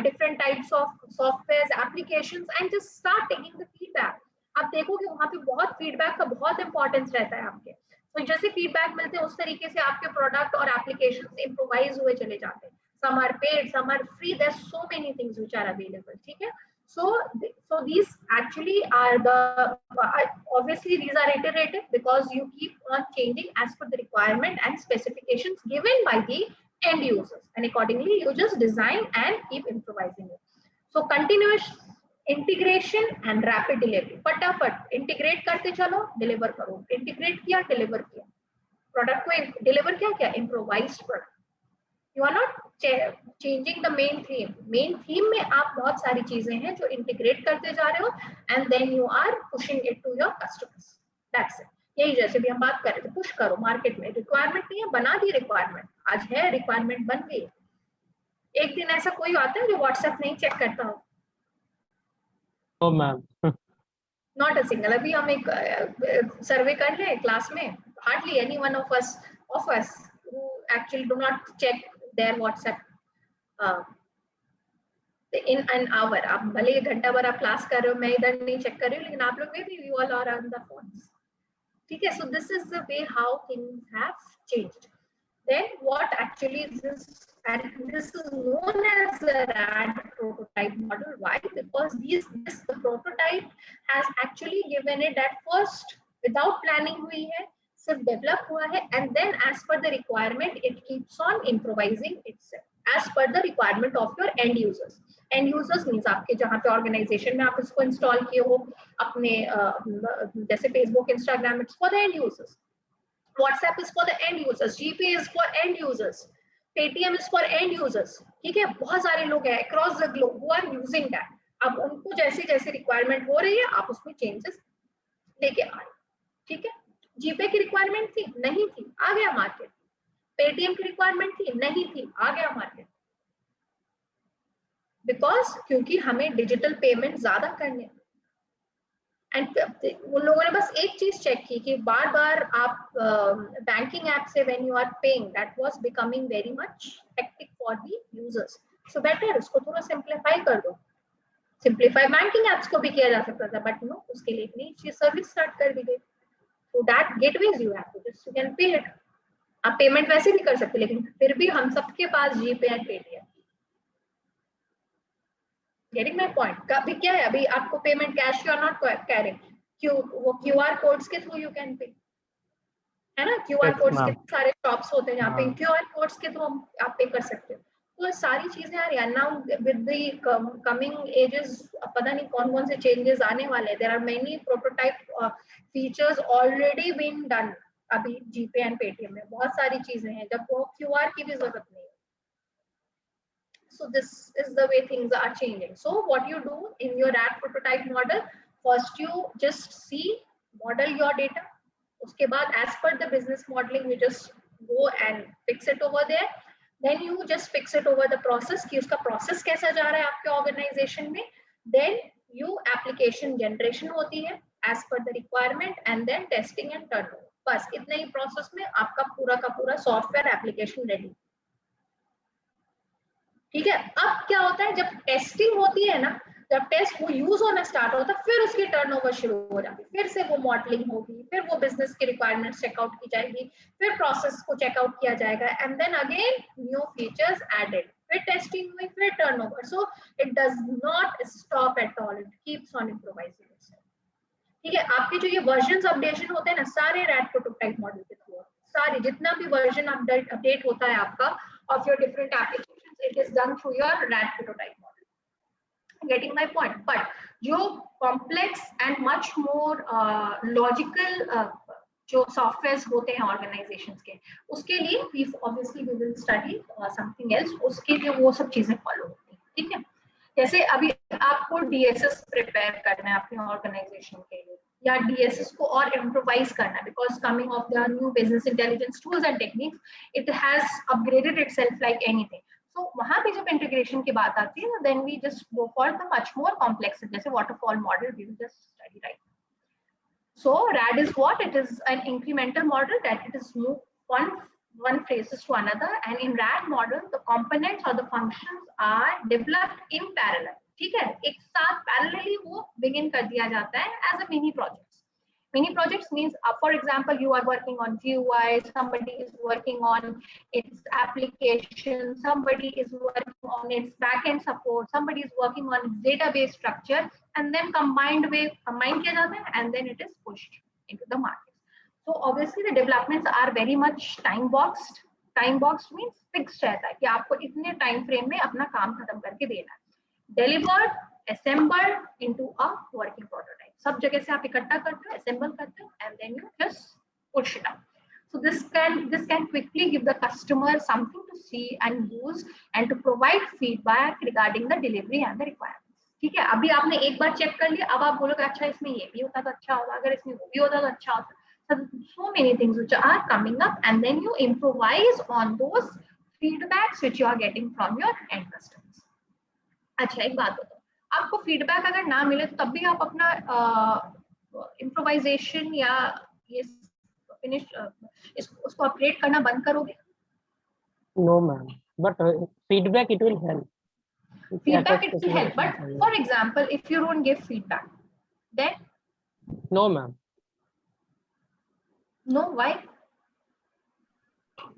different types of softwares, applications and just start taking the feedback. आप देखोगे वहाँ पे बहुत फीडबैक का बहुत इंपॉर्टेंस रहता है आपके. तो जैसे फीडबैक मिलते हैं उस तरीके से आपके प्रोडक्ट और एप्लीकेशंस इम्प्रोवाइज हुए चले जाते हैं. Some are paid, some are free. There's so many things which are available. ठीक है. So these actually are obviously these are iterative because you keep on changing as per the requirement and specifications given by the end users, and accordingly you just design and keep improvising it. So continuous integration and rapid delivery. फटाफट integrate करते चलो, deliver करो. Integrate किया, deliver किया. Product को deliver किया, improvised product. You are not changing the main theme में आप बहुत सारी चीजें हैं जो इंटीग्रेट करते जा रहे हो and then you are pushing it to your customers, that's it. यही जैसे भी हम बात कर रहे थे, पुश करो मार्केट में, रिक्वायरमेंट नहीं है बना दी रिक्वायरमेंट, आज है रिक्वायरमेंट बन गई। एक दिन ऐसा कोई आता है जो व्हाट्सएप नहीं चेक करता हो? Oh, ma'am. Not a single. अभी हम एक सर्वे कर रहे हैं क्लास में, hardly any one of us who actually do not check their WhatsApp in an hour। आप भले घंटा भर आप क्लास कर रहे हो, मैं इधर नहीं चेक कर रही हूँ, लेकिन आप लोग में भी you all are on the phones, ठीक है। So this is the way how things have changed। Then what actually is this, and this is known as the RAD prototype model. Why? Because this the prototype has actually given it at first without planning हुई है, सिर्फ डेवलप हुआ है, and then as per the requirement it keeps on improvising itself as per the requirement of your end users। end users means आपके जहाँ पे ऑर्गेनाइजेशन में आप इसको इंस्टॉल किए हो अपने जैसे Facebook, Instagram, it's for the end users, WhatsApp is for the end users, GPay is for end users, Paytm is for end users, ठीक है। बहुत सारे लोग हैं across the globe who are using that। अब उनको जैसे जैसे रिक्वायरमेंट हो रही है आप उसमें चेंजेस लेके आ रहे, ठीक है। जीपे की रिक्वायरमेंट थी, नहीं थी, आ गया मार्केट। पेटीएम की रिक्वायरमेंट थी, नहीं थी, आ गया मार्केट। बिकॉज क्योंकि हमें डिजिटल पेमेंट ज्यादा करने, एंड उन लोगों ने बस एक चीज चेक की कि बार बार आप बैंकिंग ऐप से when you are paying, that was becoming very much hectic for the users. So better उसको थोड़ा सिंप्लीफाई कर दो। सिंप्लीफाई बैंकिंग एप्स को भी किया जा सकता था, बट नो, उसके लिए एक नई चीज सर्विस स्टार्ट कर दी गई। So that gateways you have to just you can pay it. आप पेमेंट वैसे भी कर सकते, लेकिन फिर भी हम सबके पास GPay and Paytm. Getting my point? कभी क्या है, अभी आपको payment cash you are not carrying, वो क्यूआर कोड्स के थ्रू यू कैन पे, है ना। क्यूआर कोड्स के सारे शॉप्स होते हैं जहाँ पे क्यूआर कोड्स के थ्रू आप पे कर सकते हो। तो सारी चीजें आ रही है now with the coming ages. पता नहीं कौन कौन से चेंजेस आने वाले हैं। There are many prototype features already been done अभी जीपे एंड पेटीएम में। बहुत सारी चीजें हैं जब वो क्यूआर की भी जरूरत नहीं है। So this is the way things are changing. So what you do in your RAD prototype model, first you just see, model your data. उसके बाद as per the business modeling you just go and fix it over there. Then you just fix it over the process कि उसका process कैसा जा रहा है आपके organization में. Then you application generation होती है as per the requirement, and then testing and turnover. बस इतने ही process में आपका पूरा का पूरा software application ready। ठीक है। अब क्या होता है जब टेस्टिंग होती है ना, जब टेस्ट वो यूज होना स्टार्ट होता है, फिर उसकी टर्नओवर शुरू हो जाती है, फिर से वो मॉडलिंग होगी, फिर वो बिजनेस की रिक्वायरमेंट्स चेकआउट की जाएगी, फिर प्रोसेस को चेकआउट किया जाएगा, and then again new features added, फिर टेस्टिंग हुई, फिर turnover. So it does not stop at all, it keeps on improvising itself. ठीक है। आपके जो ये वर्जन अपडेशन होते हैं ना, सारे रैड प्रोटोटाइप मॉडल के थ्रू, सारे जितना भी वर्जन अपडेट होता है आपका of your different applications, it is done through your RAD prototype model. Getting my point? But जो complex and much more logical जो softwares होते हैं organizations के, उसके लिए we obviously we will study something else, उसके लिए वो सब चीजें follow होती हैं। ठीक है। जैसे अभी आपको DSS प्रिपेयर करना है अपने ऑर्गेनाइजेशन के लिए, या DSS को और इम्प्रोवाइज करना है, because coming of the new business intelligence tools and techniques, it has upgraded itself like anything. So वहां पे जब इंटीग्रेशन की बात आती है, then we just go for the much more complex, जैसे waterfall model we will just study right. So RAD is what? It is an incremental model that it is moved one phases to another, and in RAD model the components or the functions are developed in parallel। ठीक है। एक साथ पैरेलली वो बिगिन कर दिया जाता है as a mini projects. Mini projects means for example you are working on GUI, somebody is working on its application, somebody is working on its backend support, somebody is working on its database structure, and then combine किया जाता है, and then it is pushed into the market। So obviously the developments are very much time boxed। time boxed means fixed रहता है कि आपको इतने टाइम फ्रेम में अपना काम खत्म करके देना है। delivered, assembled into a working prototype। सब जगह से आप इकट्ठा करते हो, assemble करते हो, and then you just push it out। So this can quickly give the customer something to see and use and to provide feedback regarding the delivery and the requirements. ठीक है, अभी आपने एक बार चेक कर लिया, अब आप बोलोगे अच्छा इसमें ये भी होता तो अच्छा होता, अगर इसमें वो भी होता तो अच्छा होता. So many things which are coming up, and then you improvise on those feedbacks which you are getting from your end customers. अच्छा एक बात बताओ, आपको फीडबैक अगर ना मिले तो तब भी आप अपना इम्प्रोवाइजेशन या ये फिनिश उसको अपडेट करना बंद करोगे? No, ma'am. But feedback, it will help. Feedback, it will help. But for example, if you don't give feedback, then? No, ma'am. No, why?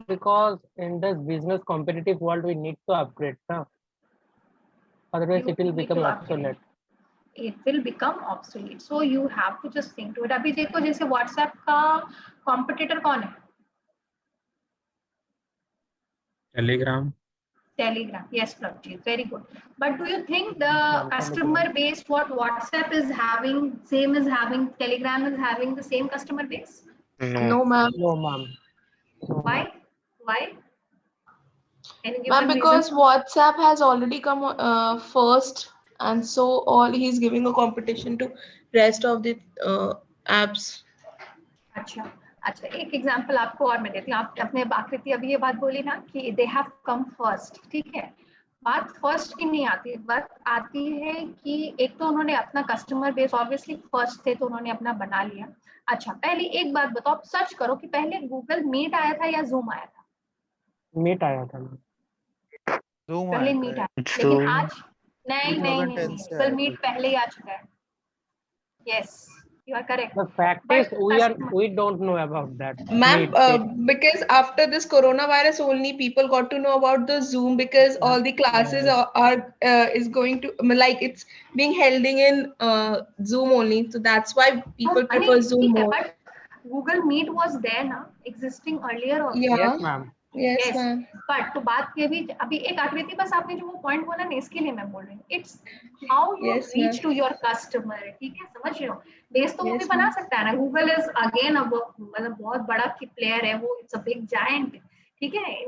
Because in this business competitive world, we need to upgrade. Otherwise, it will become obsolete. It will become obsolete. So you have to just think to it. अभी देखो जैसे WhatsApp का competitor कौन है? Telegram. Telegram. Yes, Prabhjeet, very good. But do you think the customer base what WhatsApp is having, same is having, Telegram is having the same customer base? No, ma'am. No, ma'am. Why? Why? Ma'am, because WhatsApp has already come first, and so all he's giving a competition to rest of the apps. अच्छा अच्छा, एक एग्जांपल आपको और मैं देती हूँ. आप अपने आकृति अभी ये बात बोली ना कि दे हैव कम फर्स्ट, ठीक है, बात फर्स्ट की नहीं आती, बात आती है कि एक तो उन्होंने अपना कस्टमर बेस ऑब्वियसली फर्स्ट थे तो उन्होंने अपना बना लिया. अच्छा पहले एक बात बताओ, आप सर्च करो कि पहले गूगल मीट आया था या जूम आया था? मीट आया था. पहले मीट आया, लेकिन आज नहीं, गूगल मीट पहले ही आ चुका है. Yes, you are correct. The fact is, we don't know about that. Ma'am, because after this coronavirus only people got to know about the Zoom, because all the classes are is going to, like, it's being held in Zoom only, so that's why people prefer Zoom more. But Google Meet was there now, existing earlier also. Yes, ma'am. Yes, ma'am. But तो बात ये भी अभी एक आकृति बस आपने जो वो पॉइंट बोला ना, इसके लिए मैं बोल रही हूँ. It's how you reach to your customer. ठीक है, समझ रहे हो? बेस तो वो भी बना सकता है ना. Google is again मतलब बहुत बड़ा प्लेयर है वो. It's a big giant. ठीक है,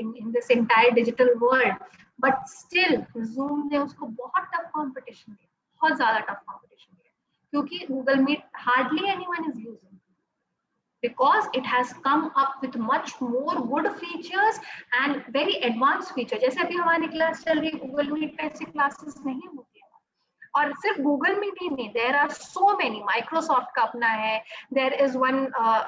in this entire digital world. But still Zoom ने उसको बहुत tough competition दिया, बहुत ज़्यादा tough competition दिया, क्योंकि Google Meet hardly anyone is using. Because it has come up with much more good features and very advanced features. जैसे अभी हमारी क्लास चल रही है Google Meet पे ऐसी क्लासेस नहीं होती है. और सिर्फ Google Meet ही नहीं, there are so many. Microsoft का अपना है, there is one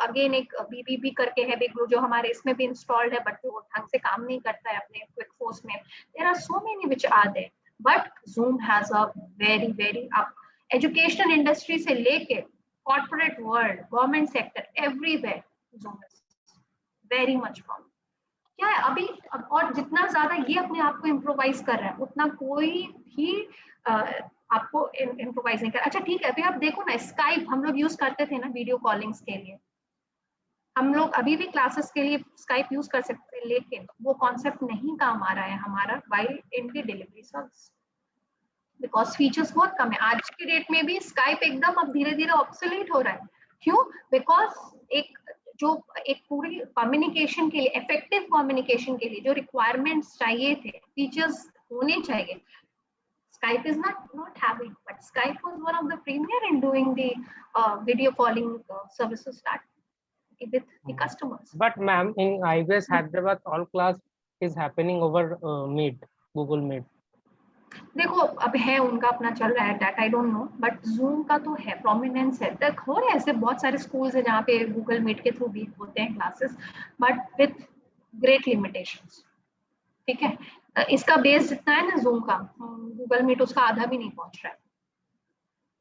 again एक BBB करके है Big Blue, जो हमारे इसमें भी installed है, but वो ढंग से काम नहीं करता है अपने QuickForce में. There are so many which are there, but Zoom has a very up. Education industry से लेके corporate world, government sector, everywhere Zoom is very much common. क्या है अभी, और जितना ज्यादा ये अपने आप को इम्प्रोवाइज कर रहा है उतना कोई भी आपको इम्प्रोवाइज नहीं कर. अच्छा ठीक है, अभी आप देखो ना, स्काइप हम लोग यूज करते थे ना वीडियो कॉलिंग्स के लिए, हम लोग अभी भी क्लासेस के लिए स्काइप यूज कर सकते हैं, लेकिन वो कॉन्सेप्ट नहीं काम आ रहा है हमारा while in the delivery service, because features बहुत कम है. आज के डेट में भी स्काइप एकदम अब धीरे धीरे ऑब्सोलीट हो रहा है. क्यों? बिकॉज एक पूरी कम्युनिकेशन के लिए, इफेक्टिव कम्युनिकेशन के लिए जो रिक्वायरमेंट्स चाहिए थे, फीचर्स होने चाहिए, Skype is not having. But Skype was one of the premier in doing the video calling services start with the customers. But ma'am, in IBS Hyderabad, all class is happening over Meet, Google Meet. देखो अब है उनका अपना चल रहा है, that I don't know, but zoom का तो है, प्रोमिनेंस है. तक हो रहे ऐसे बहुत सारे स्कूल्स है जहाँ पे गूगल मीट के थ्रू भी होते हैं classes, but with great limitations. ठीक है, इसका बेस जितना है ना जूम का, गूगल मीट उसका आधा भी नहीं पहुंच रहा है.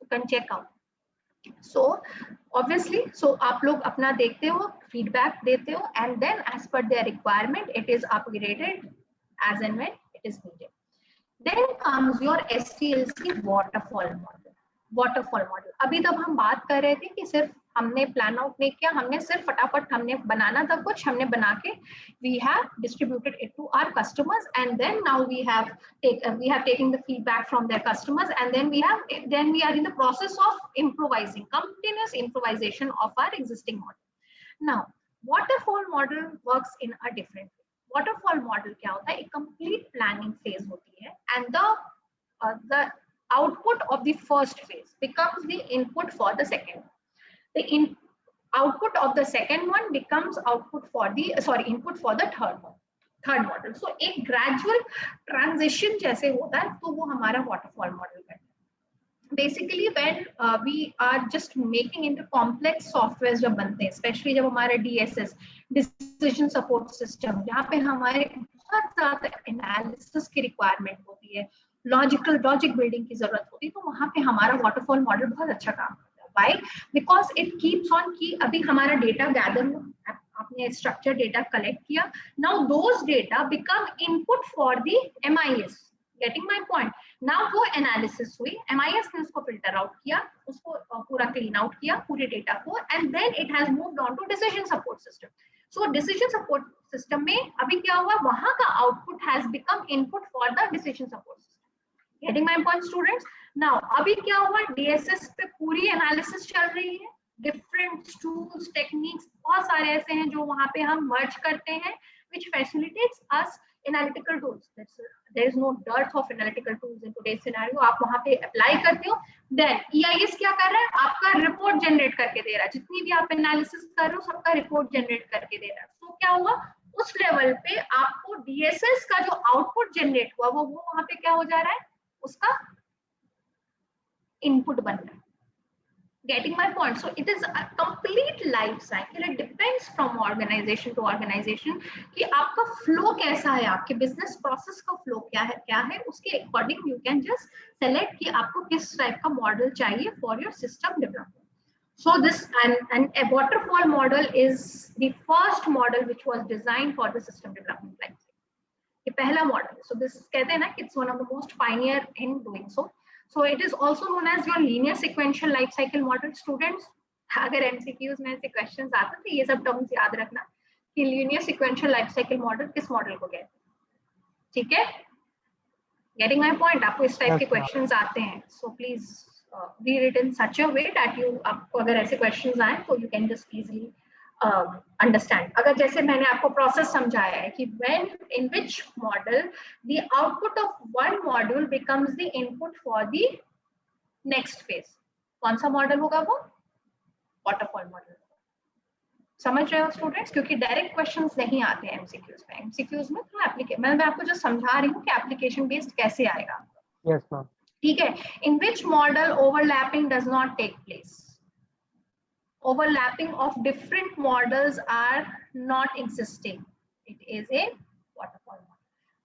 You can check out. So obviously आप लोग अपना देखते हो, फीडबैक देते हो, and then as per their requirement it is upgraded as and when it is needed. Then comes your SDLC waterfall model. Waterfall model. अभी तब हम बात कर रहे थे कि सिर्फ हमने प्लान आउट नहीं किया, हमने सिर्फ फटाफट हमने बनाना था कुछ, हमने बना के we have distributed it to our customers, and then now we have taken the feedback from their customers, and then we are in the process of improvising, continuous improvisation of our existing model. Now waterfall model works in a different way. Waterfall model क्या होता है, एक complete planning phase होती है, and the output of the first phase becomes the input for the second. The output of the second one becomes input for the third model. So एक gradual transition जैसे होता है, तो वो हमारा waterfall model है. Basically when we are just making into complex software जब बनते हैं, especially जब हमारे DSS decision support system जहाँ पे हमारे बहुत ज़्यादा analysis की requirement होती है, logic building की जरूरत होती है, तो वहाँ पे हमारा waterfall model बहुत अच्छा काम करता है. Why? Because it keeps on कि अभी हमारा data gather हुआ, आपने structured data collect किया, now those data become input for the MIS. Getting my point? Now वो analysis हुई, MIS ने उसको filter out किया, उसको पूरा clean out किया पूरे data को, and then it has moved on to decision support system. So decision support system में अभी क्या हुआ, वहाँ का output has become input for the decision support system. Getting my point, students? Now अभी क्या हुआ, DSS पे पूरी analysis चल रही है, different tools, techniques बहुत सारे ऐसे हैं जो वहाँ पे हम merge करते हैं, which facilitates us analytical tools. There is no dearth of analytical tools in today's scenario. आप वहाँ पे apply करते हो, then EIS क्या कर रहा है, आपका report generate करके दे रहा है, जितनी भी आप analysis कर रहे हो सबका report generate करके दे रहा है. तो क्या हुआ, उस level पे आपको DSS का जो output generate हुआ वो वहाँ पे क्या हो जा रहा है, उसका input बन रहा है. Getting my point? So it is a complete life cycle. It depends from organization to organization कि आपका flow कैसा है, आपके business process का flow क्या है, उसके according you can just select कि आपको किस type का model चाहिए for your system development. So this and a waterfall model is the first model which was designed for the system development life cycle. ये पहला model है. So this कहते हैं ना, it's one of the most pioneer in doing so. So it is also known as your linear sequential life cycle model. Students, अगर MCQs में ऐसे questions आते हैं तो ये सब terms याद रखना कि linear sequential life cycle model किस model को कहते हैं, ठीक है? Getting my point? आपको इस type के questions आते हैं, so please read it in such a way that आपको अगर ऐसे questions आए तो you can just easily understand. अगर जैसे मैंने आपको process समझाया है कि when in which model the output of one module becomes the input for the next phase. कौन सा model होगा वो? Waterfall model. समझ रहे हो स्टूडेंट्स? क्योंकि डायरेक्ट क्वेश्चंस नहीं आते हैं MCQs में. MCQs में थोड़ा एप्लीकेशन, मैं आपको जो समझा रही हूँ कि एप्लीकेशन बेस्ड कैसे आएगा. Yes, ma'am. ठीक है. In which model overlapping does not take place? Overlapping of different models are not existing. It is a waterfall model,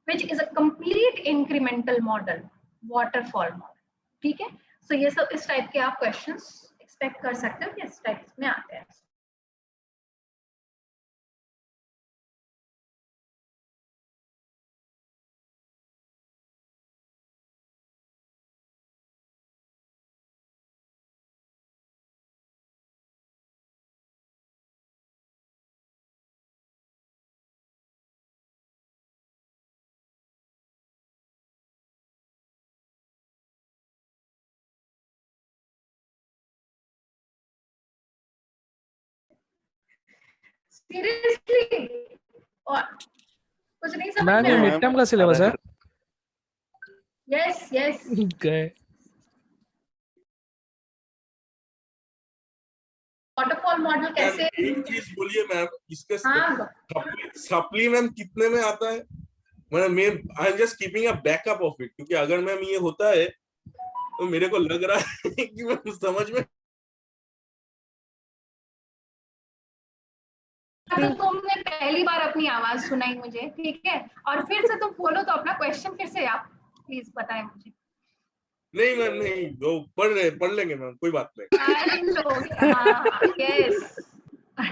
which is a complete incremental model, waterfall model. ठीक है? So ये सब इस टाइप के आप questions expect कर सकते हो कि इस टाइप में आते हैं. Seriously? और कुछ नहीं समझ मैम में ये आया? मिड टर्म का सिलेबस है. Yes, yes. गए. वाटरफॉल मॉडल कैसे? एक चीज बोलिए मैम, इसके हाँ, सप्ली मैम कितने में आता है? मैं I am just keeping a backup of it, क्योंकि अगर मैम ये होता है तो मेरे को लग रहा है कि मैं समझ में. तुमने पहली बार अपनी आवाज सुनाई मुझे, ठीक है, और फिर से तुम बोलो तो अपना क्वेश्चन फिर से आप प्लीज बताएं मुझे. नहीं मैम नहीं, वो पढ़ लेंगे मैम, कोई बात नहीं. हाँ, यस,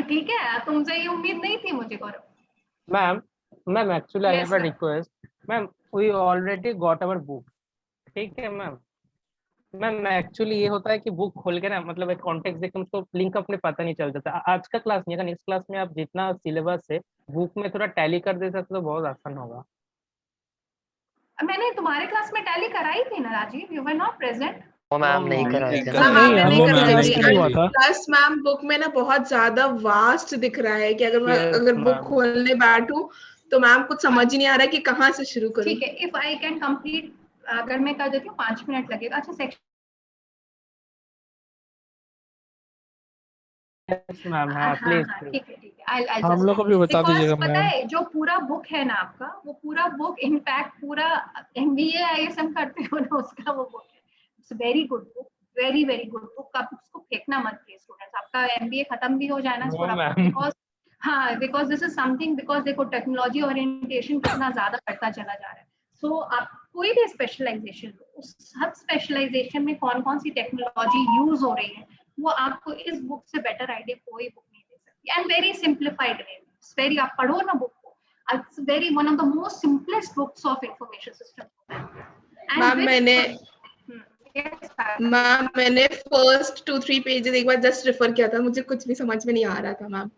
ठीक है, तुमसे ये उम्मीद नहीं थी मुझे गौरव. Ma'am, actually I Yes, have a ma'am. request. Ma'am, we already got our book. ठीक है मैम. मैम एक्चुअली ये होता है कि बुक खोल के ना, मतलब एक कॉन्टेक्स्ट देख के उसको लिंक अपने पता नहीं चल जाता. आज का क्लास नहीं है, नेक्स्ट क्लास में आप जितना सिलेबस है बुक में थोड़ा टैली कर दे सकते तो बहुत आसान होगा. मैंने तुम्हारे क्लास में टैली कराई थी ना Rajeev, you were not present. वो मैम नहीं कराए थे मैम नहीं, आपने वो नहीं मैम कराई नहीं थी। कराई And थी। प्लस मैम बुक में ना बहुत ज्यादा वास्ट दिख रहा है कि अगर मैं Yes, अगर बुक ma'am. खोलने बैठूं तो मैम कुछ समझ ही नहीं आ रहा है कि कहाँ से शुरू करूं। ठीक है, इफ आई कैन कंप्लीट, अगर मैं कर देती हूँ 5 मिनट लगेगा। अच्छा सेक्शन Yes, ma'am. हाँ, हाँ please, हाँ please. ठीक है ठीक है, I'll हम just लोग को भी बता because दीजिएगा पता मैम। है जो पूरा बुक है ना आपका, वो पूरा बुक इनफैक्ट पूरा MBA ISM करते हो ना उसका वो बुक है। It's very good book, very very good book. आप उसको फेंकना मत प्लीज स्टूडेंट्स, आपका MBA खत्म भी हो जाना No, थोड़ा, ma'am. बिकॉज हाँ because this is something, because देखो टेक्नोलॉजी ओरिएंटेशन कितना ज्यादा बढ़ता चला जा रहा है। सो आप कोई भी स्पेशलाइजेशन लो, उस सब स्पेशलाइजेशन में कौन कौन सी टेक्नोलॉजी यूज हो रही है वो आपको इस बुक से बेटर आइडिया कोई बुक नहीं दे सकती। And very simplified way, very, आप पढ़ो ना बुक को, it's very one of the most simplest books of information system. Ma'am मैंने फर्स्ट 2-3 पेजेस एक बार जस्ट रेफर किया था, मुझे कुछ भी समझ में नहीं आ रहा था ma'am.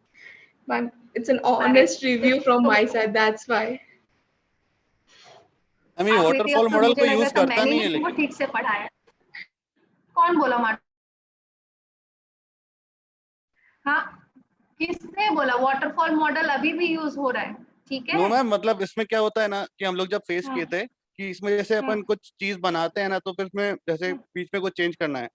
Ma'am it's an honest review from my side, that's why. हम ये वाटरफॉल मॉडल को यूज करता नहीं है वो लेकिन। ठीक से पढ़ाया। कौन बोला हाँ, किसने बोला वाटरफॉल मॉडल अभी भी यूज हो रहा है? ठीक है। नो मैम, मतलब इसमें क्या होता है ना कि हम लोग जब फेस हाँ। किए थे कि इसमें जैसे अपन कुछ चीज बनाते हैं ना तो फिर इसमें जैसे बीच में कुछ चेंज करना है।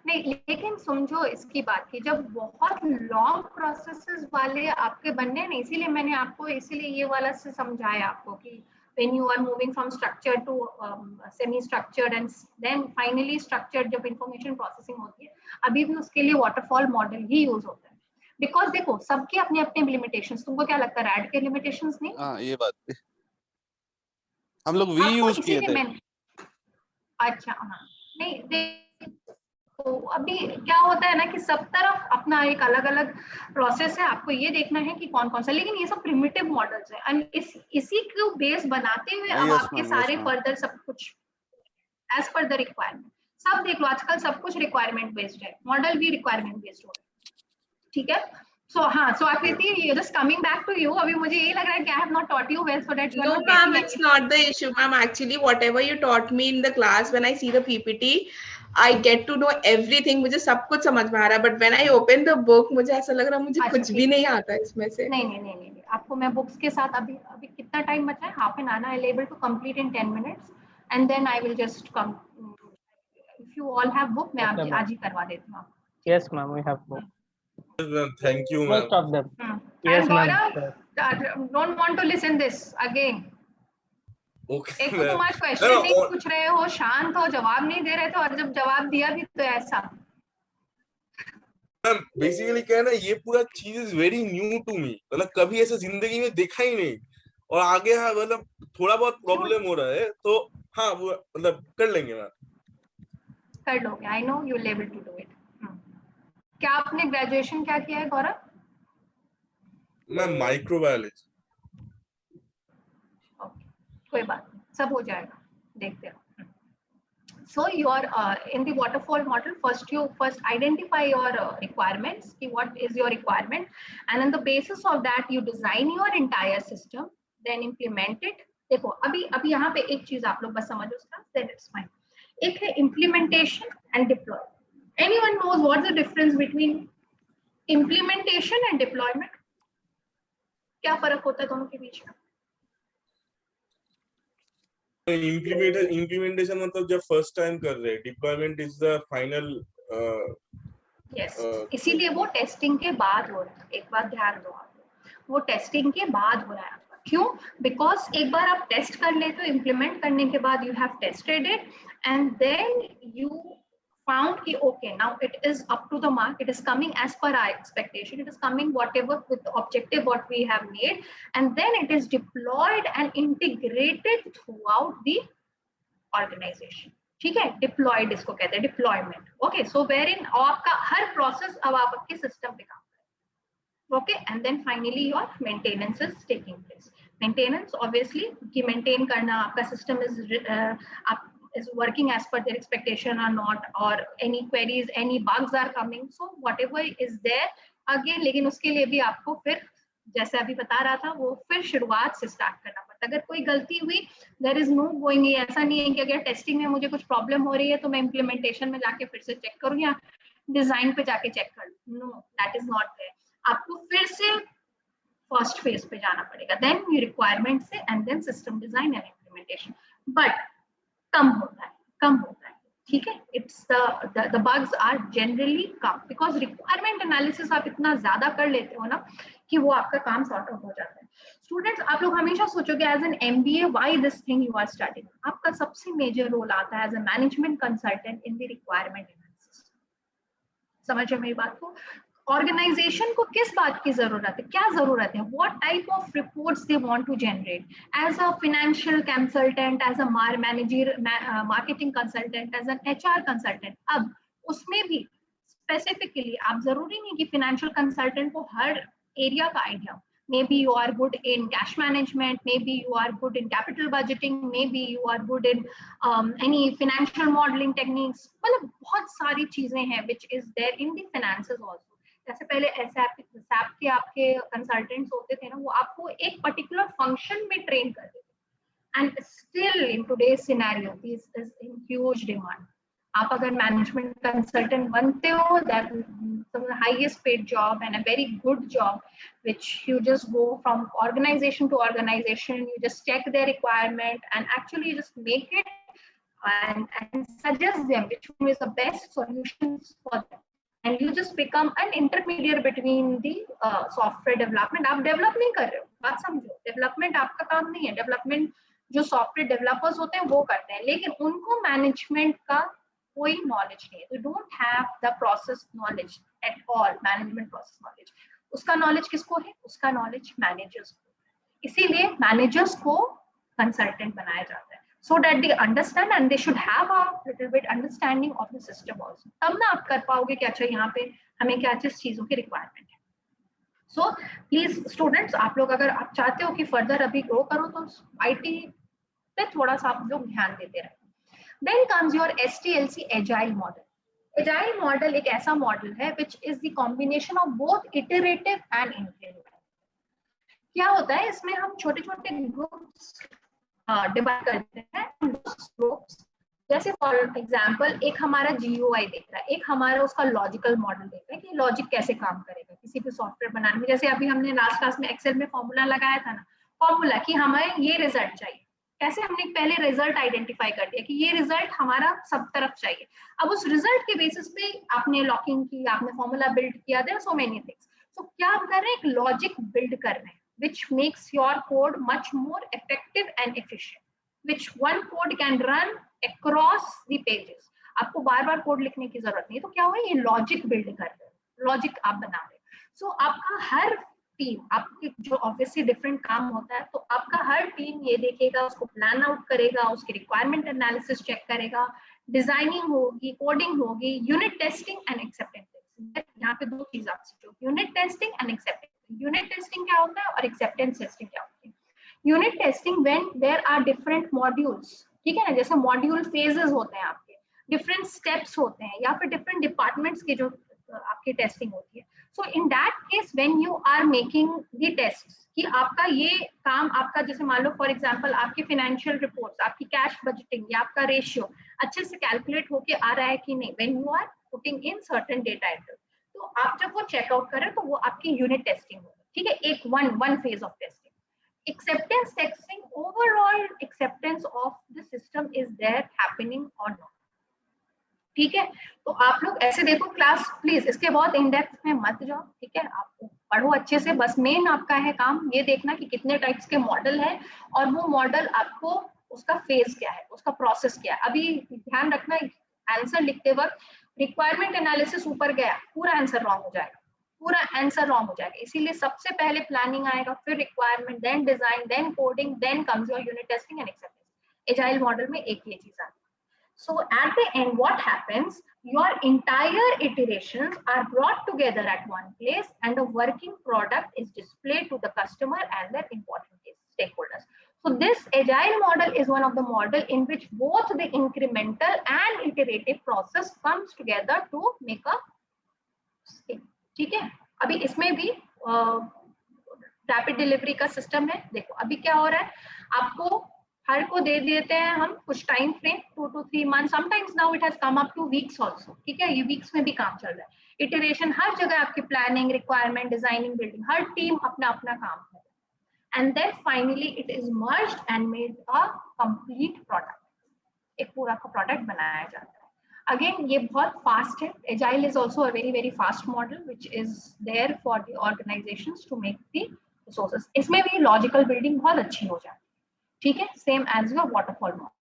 नहीं लेकिन समझो इसकी बात की, जब बहुत लॉन्ग प्रोसेसेस वाले आपके बनने हैं, इसीलिए मैंने आपको इसीलिए ये वाला से समझाया आपको कि when you are moving from structure to semi structured and then finally structured जब information processing होती है, अभी भी उसके लिए waterfall model ही यूज होता है। बिकॉज देखो सबके अपने अपने लिमिटेशंस, तुमको क्या लगता है रैड के लिमिटेशंस नहीं? हाँ ये बात भी। हम लोग वी आपको यूज किए इसीलिए थे। मैंने अच्छा हाँ नहीं तो अभी क्या होता है ना कि सब तरफ अपना एक अलग अलग प्रोसेस है, आपको ये देखना है कि कौन कौन सा, लेकिन ये सब प्रिमिटिव मॉडल्स है एंड इसी को बेस बनाते हुए अब यस आपके मैम, सारे यस मैम। फर्दर सब कुछ एज पर द रिक्वायरमेंट, सब देख लो आजकल सब कुछ रिक्वायरमेंट बेस्ड है, मॉडल भी रिक्वायरमेंट बेस्ड हो रहा है। ठीक है, सो हाँ, so Aakriti just coming back to you, अभी मुझे यही लग रहा है कि I have not taught you well so that you are No, not ma'am, getting it's not the issue, ma'am. Actually, whatever you taught me in the class, when I see the PPT, I get to know everything. मुझे सब कुछ समझ में आ रहा है, but when I open the book, मुझे ऐसा लग रहा है मुझे कुछ भी नहीं आता इसमें से। नहीं, आपको मैं बुक्स के साथ अभी कितना टाइम बचा है? Half an hour. I able to complete in 10 minutes and then I will just come, if you all have book मैं Okay, आज ही करवा देती हूँ। Yes, ma'am. We have book. Thank you ma'am. Most of them. Yes, And ma'am. Gaurav, don't want to listen this again. Okay एक तो तुम्हारा क्वेश्चन नहीं पूछ रहे हो, शांत हो, जवाब नहीं दे रहे थे, और जब जवाब दिया भी तो ऐसा। मैम बेसिकली क्या है ना, ये पूरा चीज is very new to me, मतलब कभी ऐसा जिंदगी में देखा ही नहीं, और आगे हाँ मतलब थोड़ा बहुत प्रॉब्लम हो रहा है तो हाँ वो मतलब कर लेंगे मैम। कर लोगे, I know you will able to do it. क्या आपने ग्रेजुएशन क्या किया है गौरव? Ma'am microbiology. ओके, कोई बात नहीं, सब हो जाएगा, देखते हैं। So you are in the waterfall model, you first identify your requirements, what is your requirement, and on the basis of that you design your entire system, then implement it. देखो अभी यहाँ पे एक चीज आप लोग बस समझो उसका, then it's fine. एक है implementation and deploy. Anyone knows what's the difference between implementation and deployment? क्या फर्क होता है दोनों के बीच में? इम्प्लीमेंटेशन मतलब जब फर्स्ट टाइम कर रहे हैं, deployment is the final. Yes, इसीलिए वो टेस्टिंग के बाद हो रहा है। एक बात ध्यान दो आप, वो टेस्टिंग के बाद हो रहा है। क्यों? बिकॉज एक बार आप टेस्ट कर लेते हो, इम्प्लीमेंट करने के बाद you have tested it and then you found ki okay, now it is up to the mark, it is coming as per our expectation, it is coming whatever with the objective what we have made, and then it is deployed and integrated throughout the organization. ठीक है, डिप्लॉयड इसको कहते हैं, डिप्लॉयमेंट। ओके, सो वेयर इन आपका हर प्रोसेस अब आप आपके सिस्टम पे काम करें। Okay, and then finally your maintenance is taking place. Maintenance obviously कि मेंटेन करना आपका system is working as per their expectation or not, or any queries, any bugs are coming, so whatever is there again, लेकिन उसके लिए भी आपको फिर जैसे अभी बता रहा था वो फिर शुरुआत से स्टार्ट करना पड़ता है। सकता। अगर कोई गलती हुई, देयर इज नो गोइंग, ऐसा नहीं है कि अगर टेस्टिंग में मुझे कुछ प्रॉब्लम हो रही है तो मैं इम्प्लीमेंटेशन में जाके फिर से चेक करूँ या डिजाइन पे जाके चेक कर लूँ। No, that is not there. आपको फिर से फर्स्ट फेज पे जाना पड़ेगा, देन ये रिक्वायरमेंट से and then system design and implementation. But कम होता है, कम होता है, ठीक है। It's the bugs are generally कम बिकॉज रिक्वायरमेंट एनालिसिस आप इतना ज्यादा कर लेते हो ना कि वो आपका काम सॉर्ट आउट हो जाता है। स्टूडेंट्स, आप लोग हमेशा सोचोगे as an MBA why this thing you are studying. आपका सबसे मेजर रोल आता है as a management consultant in the requirement analysis. समझ रहे मेरी बात को? ऑर्गेनाइजेशन को किस बात की जरूरत है, क्या जरूरत है, what type of reports they want to generate as a financial consultant, as a manager, marketing consultant, as an HR consultant. अब उसमें भी स्पेसिफिकली आप जरूरी नहीं कि फाइनेंशियल कंसल्टेंट को हर एरिया का idea. maybe you are good in cash management, maybe you are good in capital budgeting, maybe you are good in any financial modeling techniques। मतलब बहुत सारी चीजें हैं which is there in the finances also। जैसे पहले SAP के आपके कंसल्टेंट्स होते थे ना, वो आपको एक पर्टिकुलर फंक्शन में ट्रेन करते थे, and still in today's scenario this is in huge demand. आप अगर मैनेजमेंट कंसल्टेंट बनते हो, that the highest paid job and a very good job, which you just go from organization to organization, you just check their requirement and actually you just make it and suggest them which one is the best solutions for them, and you just become an intermediary between the software development। आप डेवलप नहीं कर रहे हो, बात समझो, डेवलपमेंट आपका काम नहीं है। डेवलपमेंट जो सॉफ्टवेयर डेवलपर्स होते हैं वो करते हैं, लेकिन उनको मैनेजमेंट का कोई नॉलेज नहीं है। They don't have the process knowledge at all, management process knowledge. उसका नॉलेज किसको है? उसका नॉलेज मैनेजर्स को। इसीलिए मैनेजर्स को कंसल्टेंट बनाया जाता है, so that they understand and they should have a little bit understanding of the system also। तब ना आप कर पाओगे कि अच्छा यहाँ पे हमें क्या चीजों की रिक्वायरमेंट है। सो प्लीज स्टूडेंट्स, आप लोग अगर आप चाहते हो कि फर्दर अभी ग्रो करो तो IT पे थोड़ा सा आप लोग ध्यान देते रहे। Then comes your STLC agile model। Agile model एक ऐसा मॉडल है which is the combination of both iterative and incremental। क्या होता है इसमें, हम छोटे छोटे ग्रुप्स डिवाइड करते हैं। ग्रुप्स जैसे फॉर एग्जांपल एक हमारा GUI देख रहा है, एक हमारा उसका लॉजिकल मॉडल देख रहा है कि लॉजिक कैसे काम करेगा किसी भी सॉफ्टवेयर बनाने में। जैसे अभी हमने लास्ट क्लास में एक्सेल में फॉर्मूला लगाया था ना, फॉर्मूला कि हमें ये रिजल्ट चाहिए, कैसे हमने पहले रिजल्ट आइडेंटिफाई कर दिया कि ये रिजल्ट हमारा सब तरफ चाहिए। अब उस रिजल्ट के बेसिस पे आपने लॉकिंग की, आपने फॉर्मूला बिल्ड किया, there are so many things. So क्या आप कर रहे हैं? एक लॉजिक बिल्ड कर रहे हैं which makes your code much more effective and efficient, which one code can run across the pages। आपको बार बार कोड लिखने की जरूरत नहीं है। तो क्या हुआ, ये लॉजिक बिल्ड कर रहे हैं, लॉजिक आप बना रहे हैं। सो आपका हर टीम, आपके जो ऑब्वियसली डिफरेंट काम होता है, तो आपका हर टीम ये देखेगा, उसको प्लान आउट करेगा, उसकी रिक्वायरमेंट एनालिसिस चेक करेगा, डिजाइनिंग होगी, कोडिंग होगी, यूनिट टेस्टिंग एंड एक्सेप्टेंस। यहाँ पे दो चीज आप सीखो, unit testing and acceptance. Unit testing क्या होता है और एक्सेप्टेंस टेस्टिंग क्या होती है? Unit testing when there are different modules, ठीक है ना, जैसे मॉड्यूल फेजेस होते हैं आपके, डिफरेंट स्टेप्स होते हैं, या फिर डिफरेंट डिपार्टमेंट्स की जो आपकी टेस्टिंग होती है। So in that case when you are making the test कि आपका ये काम, आपका जैसे मान लो फॉर एग्जांपल आपकी फाइनेंशियल रिपोर्ट्स, आपकी कैश बजटिंग या आपका रेशियो अच्छे से कैलकुलेट होके आ रहा है कि नहीं, when you are putting in certain data entry, तो आप जब वो चेकआउट करें तो वो आपकी यूनिट टेस्टिंग होगी, ठीक है, एक one phase of testing. Acceptance testing, overall acceptance of the system is there happening और नॉट, ठीक है। तो आप लोग ऐसे देखो क्लास, प्लीज इसके बहुत इन डेप्थ में मत जाओ, ठीक है, आप पढ़ो अच्छे से। बस मेन आपका है काम ये देखना कि कितने टाइप्स के मॉडल है और वो मॉडल आपको उसका फेज क्या है, उसका प्रोसेस क्या है। अभी ध्यान रखना, आंसर लिखते वक्त रिक्वायरमेंट एनालिसिस ऊपर गया, पूरा आंसर रॉन्ग हो जाएगा, पूरा आंसर रॉन्ग हो जाएगा। इसीलिए सबसे पहले प्लानिंग आएगा, फिर requirement, then design, then coding, then comes your unit testing and acceptance. Agile model में एक ये चीज आती है। So at the end, what happens? Your entire iterations are brought together at one place, and a working product is displayed to the customer and their important stakeholders. So this agile model is one of the model in which both the incremental and iterative process comes together to make a scheme. ठीक है, अभी इसमें भी रैपिड डिलीवरी का सिस्टम है। देखो अभी क्या हो रहा है, आपको हर को दे देते हैं हम कुछ time frame 2 to 3 months, sometimes now it has come up two weeks also, ठीक है, ये वीक्स में भी काम चल रहा है। इटरेशन हर जगह आपकी प्लानिंग, रिक्वायरमेंट, डिजाइनिंग, बिल्डिंग, हर टीम अपना अपना काम कर रही है, and then finally it is merged and made a complete product, एक पूरा का प्रोडक्ट बनाया जाता है। अगेन ये बहुत फास्ट है, agile is also a very very fast model which is there for the organisations to make the resources. इसमें भी लॉजिकल बिल्डिंग बहुत अच्छी हो जाती है, ठीक है, same as your waterfall model.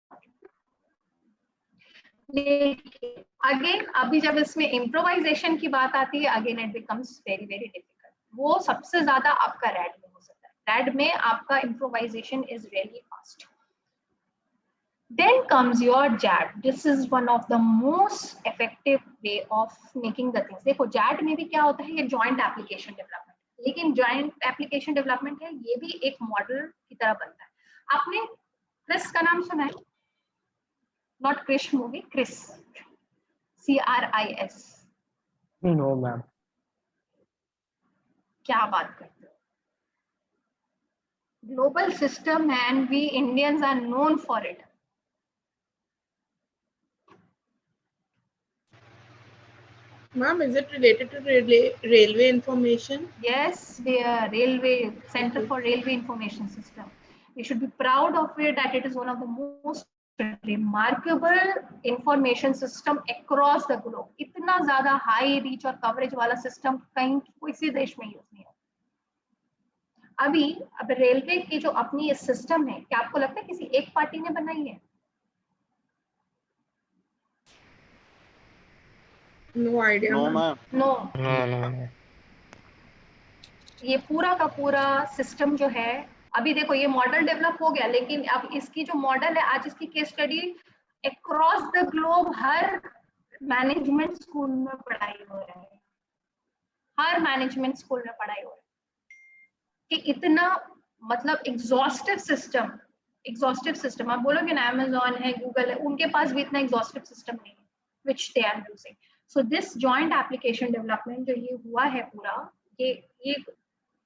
लेकिन अगेन अभी जब इसमें इम्प्रोवाइजेशन की बात आती है, again it becomes very very difficult. वो सबसे ज्यादा आपका रैड में हो सकता है, रैड में आपका improvisation is really fast. Then comes your JAD. This is one of the most effective way of making the things. देखो JAD में भी क्या होता है, ये joint application development, लेकिन joint application development है, ये भी एक मॉडल की तरह बनता है। आपने क्रिस का नाम सुना है? Not Krrish movie, CRIS, CRIS। No ma'am. क्या बात करते हो? Global system and we Indians are known for it. Ma'am, is it related to railway information? Yes, the Railway Center for Railway Information System. We should be proud of it that it is one of the most remarkable information system across the globe. इतना ज़्यादा high reach और coverage वाला system कहीं किसी देश में यूज नहीं होता। अब रेलवे की जो अपनी ये सिस्टम है, क्या आपको लगता है किसी एक पार्टी ने बनाई है? No idea. No ma'am. Ma'am. No, ये पूरा का पूरा सिस्टम जो है, अभी देखो ये मॉडल डेवलप हो गया, लेकिन अब इसकी जो मॉडल है, आज इसकी case study across the globe her management school में पढ़ाई हो रहा है, हर मैनेजमेंट स्कूल में पढ़ाई हो रहा है कि इतना मतलब एग्जॉस्टिव सिस्टम। आप बोलोगे ना अमेज़न है, गूगल है, उनके पास भी इतना एग्जॉस्टिव सिस्टम नहीं है which they are using. So this joint application development जो ये हुआ है पूरा, ये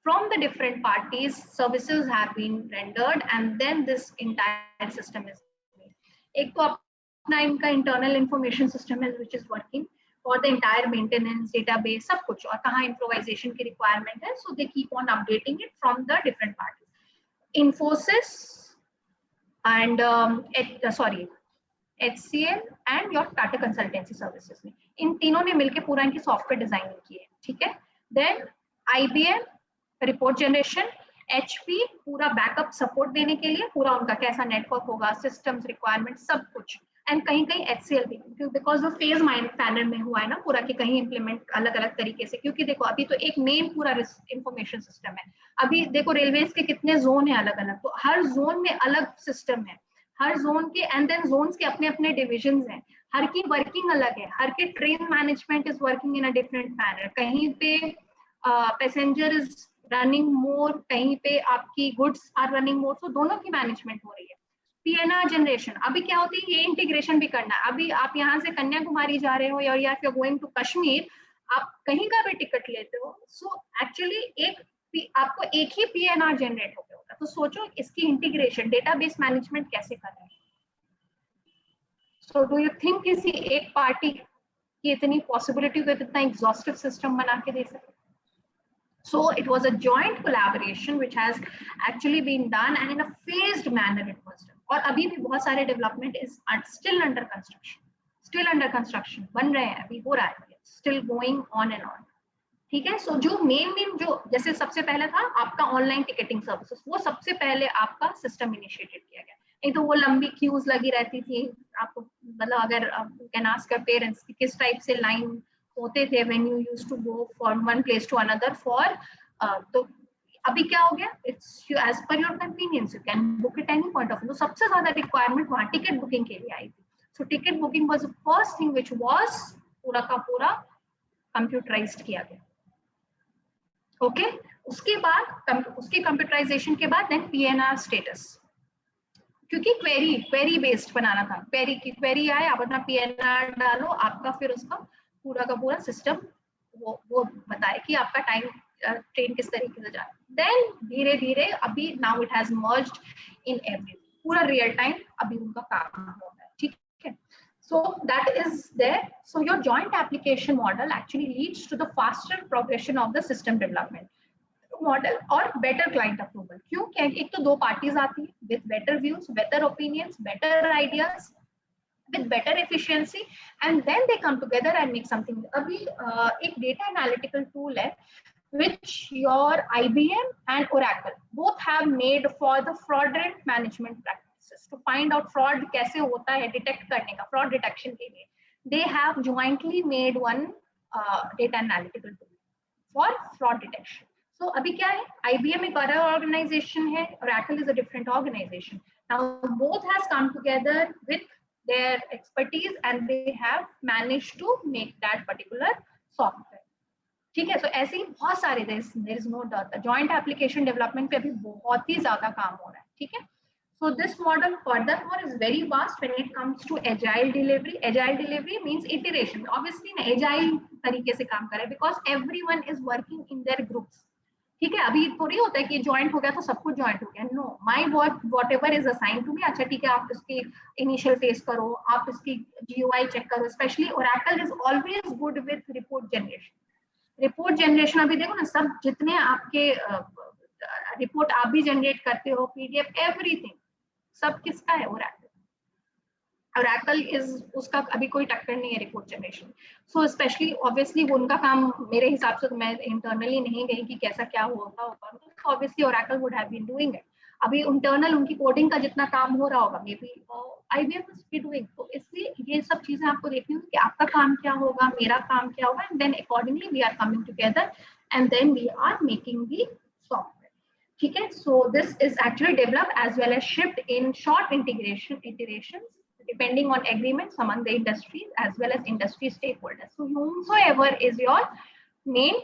from the different parties services have been rendered and then this entire system is made. एक तो अपना इनका internal information system है which is working for the entire maintenance, database, सब कुछ, और कहाँ improvisation की requirement है, so they keep on updating it from the different parties. Infosys and HCL and your Tata consultancy services में, इन तीनों ने मिलकर पूरा इनकी सॉफ्टवेयर डिजाइनिंग की है, ठीक है। Then IBM report generation, HP पूरा बैकअप सपोर्ट देने के लिए, पूरा उनका कैसा नेटवर्क होगा, सिस्टम्स, रिक्वायरमेंट, सब कुछ, एंड कहीं कहीं HCL भी, बिकॉज वो फेज मैनर में हुआ है ना पूरा, कि कहीं इंप्लीमेंट अलग अलग तरीके से, क्योंकि देखो अभी तो एक मेन पूरा इंफॉर्मेशन सिस्टम है। अभी देखो रेलवेज के कितने जोन है अलग अलग, तो हर जोन में अलग सिस्टम है, हर जोन के, एंड देन जोन्स के अपने अपने डिविजन्स हैं, हर की वर्किंग अलग है, हर के train management is working in a different manner, कहीं पे पैसेंजर इज रनिंग मोर, कहीं पे आपकी गुड्स आर रनिंग मोर, तो दोनों की मैनेजमेंट हो रही है। PNR जनरेशन, अभी क्या होती है, ये इंटीग्रेशन भी करना है। अभी आप यहाँ से कन्याकुमारी जा रहे हो या फिर गोइंग टू कश्मीर, आप कहीं का भी टिकट लेते हो, सो एक्चुअली आपको एक ही PNR जनरेट होगा, तो सोचो इसकी इंटीग्रेशन, डेटाबेस मैनेजमेंट कैसे कर रहे हैं। सो डू यू थिंक किसी एक पार्टी की इतनी पॉसिबिलिटी को इतना एग्जॉस्टिव सिस्टम बना के दे सके? So it was a joint collaboration which has actually been done and in a phased manner it was done. और अभी भी बहुत सारे development is still under construction, बन रहे हैं, अभी हो रहा है, still going on and on, ठीक है। सो जो मेन जो जैसे सबसे पहले था आपका ऑनलाइन टिकटिंग सर्विसेज, वो सबसे पहले आपका सिस्टम इनिशिएटेड किया गया, नहीं तो वो लंबी क्यूज लगी रहती थी। आपको मतलब अगर कैन आस्क योर पेरेंट्स कि किस टाइप से लाइन होते थे when you used to go from one place to another for, तो अभी क्या हो गया, it's you as per your convenience, you can book it any point of view. सबसे ज्यादा रिक्वायरमेंट वहाँ टिकट बुकिंग के लिए आई थी, so ticket booking was the first thing which was पूरा का पूरा कंप्यूटराइज्ड किया गया, ओके। उसके बाद उसके कंप्यूटराइजेशन के बाद देन PNR स्टेटस, क्योंकि क्वेरी बेस्ड बनाना था, क्वेरी आए, आप अपना PNR डालो, आपका फिर उसका पूरा का पूरा सिस्टम वो बताए कि आपका टाइम ट्रेन किस तरीके से जा रहा है। देन धीरे धीरे अभी now it has merged in every, पूरा रियल टाइम अभी उनका काम हो रहा है, ठीक है। So that is there. So your joint application model actually leads to the faster progression of the system development model और better client approval. क्यों? क्या एक तो दो parties आती है with better views, better opinions, better ideas, with better efficiency, and then they come together and make something. अभी एक data analytical tool है which your IBM and Oracle both have made for the fraudulent management practice. To find out fraud कैसे होता है, डिटेक्ट करने का, fraud detection के लिए they have jointly made one data analytical tool for fraud detection. So अभी क्या है, IBM एक other organization है, Oracle is a different organization. Now both has come together with their expertise and they have managed to make that particular software. ठीक है, so ऐसे ही बहुत सारे there is no doubt joint application development पे अभी बहुत ही ज्यादा काम हो रहा है, ठीक है। So this model furthermore is very vast when it comes to agile delivery. Agile delivery means iteration. Obviously ना agile तरीके से काम करे because everyone is working in their groups. ठीक है, अभी थोड़ी होता है कि joint हो गया तो सब कुछ joint हो गया. No, my work whatever is assigned to me. अच्छा ठीक है, आप इसकी initial phase करो, आप इसकी GUI check करो. Especially Oracle is always good with report generation. Report generation अभी देखो ना, सब जितने आपके रिपोर्ट आप भी जनरेट करते हो, PDF everything सब किसका है, Oracle is उसका अभी कोई टक्कर नहीं है report generation. So specially obviously वो उनका काम मेरे हिसाब से, तो मैं इंटरनली नहीं गई कि कैसा क्या होगा, तो obviously Oracle would have been doing it। अभी इंटरनल उनकी कोडिंग का जितना काम हो रहा होगा may be IBM must be doing। तो इसलिए ये सब चीजें आपको देखनी होगी कि आपका काम क्या होगा, मेरा काम क्या होगा, and then accordingly we are coming together and then we are making the software. ठीक है, so this is actually developed as well as shipped in short iterations depending on agreements among the industries as well as industry stakeholders. So whomsoever is your main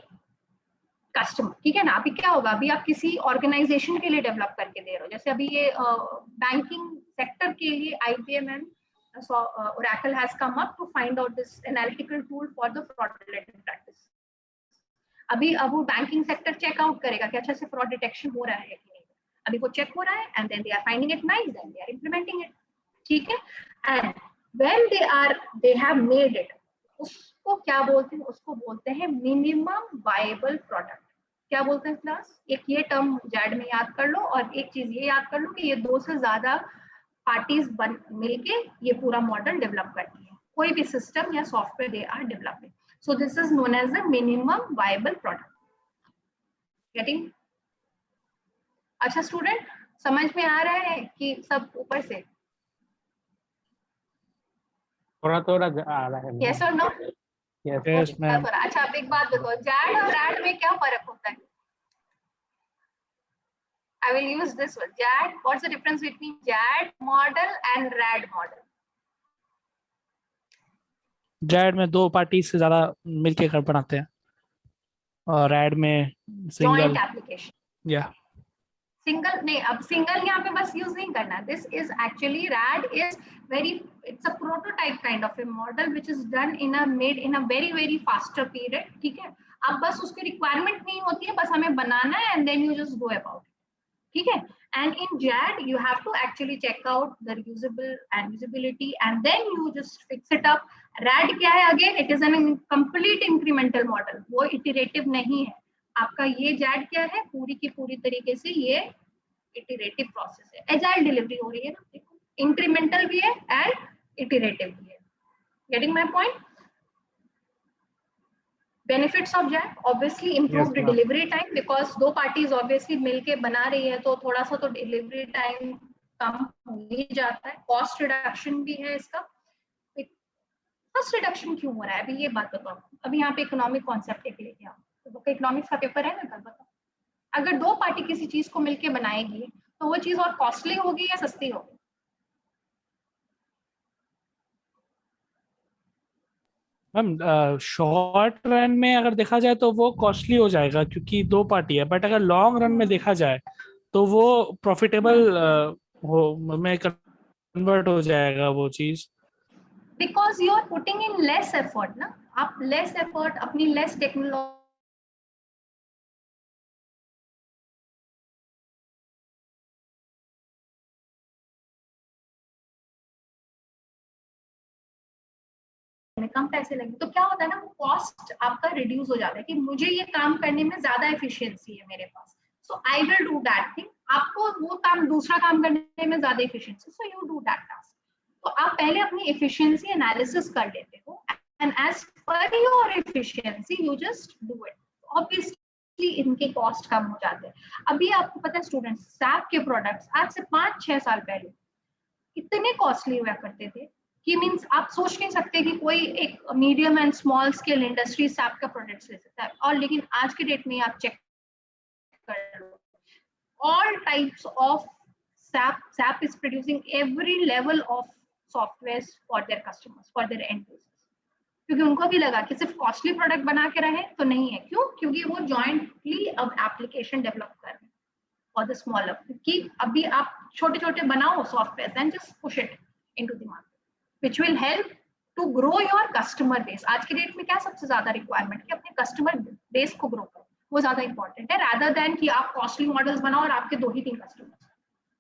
customer, ठीक है ना। अभी क्या होगा, अभी आप किसी ऑर्गेनाइजेशन के लिए डेवलप करके दे रहे हो, जैसे अभी ये बैंकिंग सेक्टर के लिए IBM and Oracle has come up to find out this analytical tool for the fraudulent practice। अभी अब वो बैंकिंग सेक्टर चेकआउट करेगा कि अच्छा से फ्रॉड डिटेक्शन हो रहा है कि नहीं। अभी वो चेक हो रहा है and then they are finding it nice, then they are implementing it, ठीक है। And when they have made it, उसको क्या बोलते हैं, उसको बोलते हैं मिनिमम वायबल प्रोडक्ट। क्या बोलते हैं क्लास, एक ये टर्म जैड में याद कर लो और एक चीज ये याद कर लो कि ये दो से ज्यादा पार्टीज मिलके ये पूरा मॉडल डेवलप करती है, कोई भी सिस्टम या software they are developing. So this is known as the minimum viable product. Getting? अच्छा स्टूडेंट, समझ में आ रहा है कि सब ऊपर से? थोड़ा थोड़ा आ रहा है। Yes or no? Yes ma'am. अच्छा अब एक बात बताओ, जैड और रैड में क्या फर्क होता है? I will use this one. JAD. What's the difference between JAD model and RAD model? JAD में दो पार्टी से ज्यादा मिलके कर बनाते हैं और RAD में सिंगल। Joint application. या सिंगल नहीं, अब सिंगल यहाँ पे बस यूज नहीं करना। This is actually RAD is very, it's a prototype kind of A model which is done in a made in a very very faster period, ठीक है। अब बस उसकी रिक्वायरमेंट नहीं होती है, बस हमें बनाना है and then you just go about, ठीक है। And in JAD you have to actually check out the reusable and usability and then you just fix it up. RAD क्या है, again it is an complete incremental model, वो iterative नहीं है। आपका ये JAD क्या है, पूरी की पूरी तरीके से ये iterative process है। agile delivery हो रही है ना, देखो incremental भी है and iterative भी है। Getting my point? Benefits of JAD, obviously improved Yes, delivery time because दो parties obviously मिलके बना रही है तो थोड़ा सा तो delivery time कम हो ही जाता है। Cost reduction भी है इसका। Cost reduction क्यों हो रहा है, अभी ये बात बताओ। अभी यहाँ पे इकोनॉमिक कॉन्सेप्ट एक लेके आओ, तो इकोनॉमिक्स का पेपर है ना, कल बताओ। अगर दो पार्टी किसी चीज को मिलके बनाएगी तो वो चीज और कॉस्टली होगी या सस्ती होगी? मैम शॉर्ट रन में अगर देखा जाए तो वो कॉस्टली हो जाएगा क्योंकि दो पार्टी है, बट अगर लॉन्ग रन में देखा जाए तो वो प्रॉफिटेबल हो में कन्वर्ट हो जाएगा वो चीज। Because you are putting in less effort ना, आप लेस एफर्ट अपनी लेस टेक्नोलॉजी में कम पैसे लगे, तो क्या होता है ना, वो कॉस्ट आपका रिड्यूस हो जाता है कि मुझे ये काम करने में ज्यादा एफिशिएंसी है मेरे पास, so I will do that thing. आपको वो काम, दूसरा काम करने में ज्यादा efficiency, so you do that task. तो आप पहले अपनी एफिशिएंसी एनालिसिस कर लेते हो and as per your efficiency you just do it. Obviously इनके कॉस्ट कम हो जाते हैं। अभी आपको पता है स्टूडेंट्स, सैप के प्रोडक्ट्स आज से 5-6 साल पहले इतने कॉस्टली हुआ करते थे कि मींस आप सोच नहीं सकते कि कोई एक medium and small scale industry SAP का प्रोडक्ट्स ले सकता है। और लेकिन आज के डेट में आप चेक कर लो, all types of SAP is producing every level of softwares for their customers, for their end users, क्योंकि उनको भी लगा कि सिर्फ कॉस्टली प्रोडक्ट बना के रहे तो नहीं है। क्यों? क्योंकि वो जॉइंटली अब एप्लीकेशन डेवलप कर रहे हैं फॉर द स्मॉलर, कि अभी आप छोटे छोटे बनाओ software and just push it into the market, which will help to grow your customer base. आज के डेट में क्या सबसे ज्यादा रिक्वायरमेंट कि अपने कस्टमर बेस को ग्रो करो, वो ज्यादा इंपॉर्टेंट है रादर देन कि आप कॉस्टली मॉडल्स बनाओ और आपके 2 ही 3 कस्टमर्स।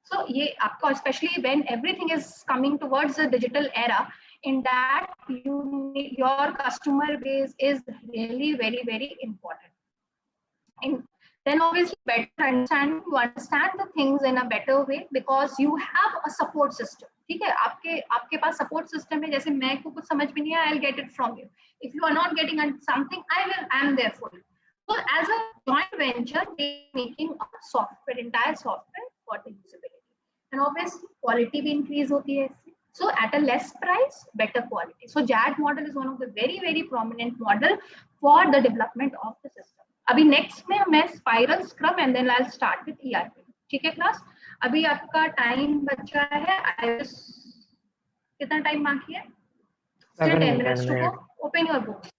सो ये आपका, specially when everything is coming towards the digital era, in that your customer base is really very important. And then obviously better understanding, you understand the things in a better way because you have a support system. ठीक है, आपके पास सपोर्ट सिस्टम है। जैसे मैं को कुछ समझ में नहीं आया, I'll get it from you. If you are not getting something, I am there for you. So as a joint venture, they making a software, entire software for the usability, and obviously quality भी increase होती है इससे. So at a less price, better quality. So JAD model is one of the very prominent model for the development of the system. अभी next में मैं spiral scrum and then I'll start with ERP. ठीक है क्लास? अभी आपका टाइम बचा है, कितना टाइम बाकी है? Still 10 minutes to go. Open your book.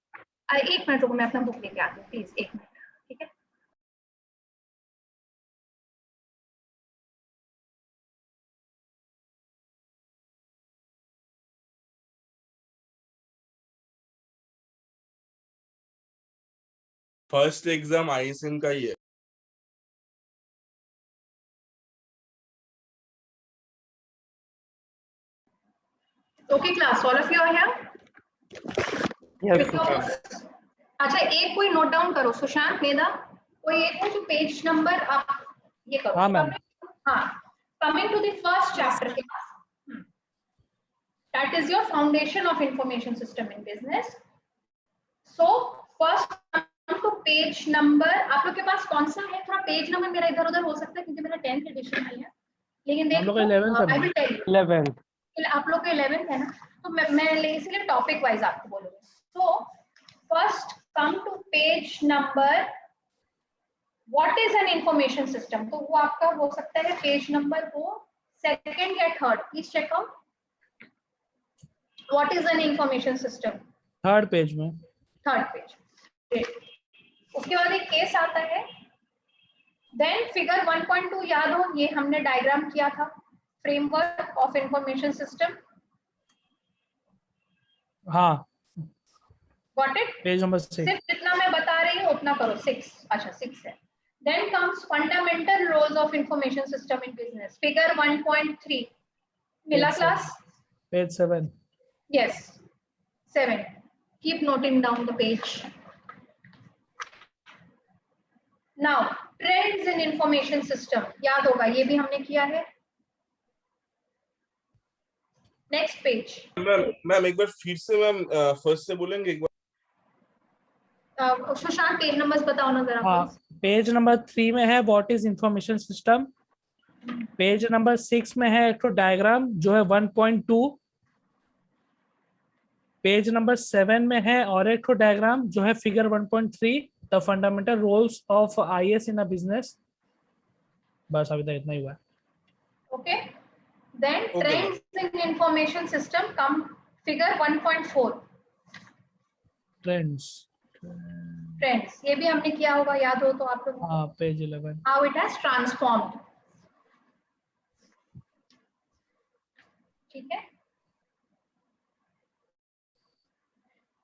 1 minute रुको, मैं अपना बुक लेके आती हूँ प्लीज, 1 मिनट। ठीक है, फर्स्ट एग्जाम आईएसएम का ही है। Okay class, all of you are here? अच्छा, एक कोई नोट डाउन करो, सुशांत, मेधा, कोई एक हो जो पेज नंबर आप ये करो। हाँ मैम। हाँ, coming to the first chapter के पास, that is your foundation of information system in business. So first two page number, आप लोग के पास कौन सा है? थोड़ा पेज नंबर मेरा इधर उधर हो सकता है क्योंकि मेरा 10th एडिशन नहीं है, लेकिन देखो I will tell you 11th आप लोग का 11th है ना, तो मैं इसलिए टॉपिक वाइज आपको बोलूंगी। So first come to page number, what is an information system? तो वो आपका हो सकता है पेज नंबर हो 2nd या 3rd, please check out what is an information system. 3rd page में, 3rd पेज। उसके बाद एक केस आता है, देन फिगर 1.2 याद हो, ये हमने डायग्राम किया था, फ्रेमवर्क ऑफ इंफॉर्मेशन सिस्टम। हाँ गॉट इट? Page number 6। सिर्फ जितना मैं बता रही हूँ उतना करो। 6, अच्छा 6 है। Then comes fundamental roles of information system in business, figure 1.3 मिला class? Page 7। Yes 7, keep noting down the page. Now trends in information system, याद होगा ये भी हमने किया है। Next page. मैम एक बार फिर से मैम फर्स्ट से बोलेंगे एक बार? सुशांत पेज नंबर्स बताओ ना जरा। हाँ, पेज नंबर 3 में है what is information system. Page number 6 में है एक तो डायग्राम जो है 1.2। पेज नंबर 7 में है और एक तो डायग्राम जो है figure 1.3, the fundamental roles of IAS in a business. बस अभी तक इतना ही हुआ है। Okay, then trends in information system come figure 1.4 trends, ये भी हमने किया होगा, याद हो तो आप लोग। हाँ page 11, how it has transformed. ठीक है,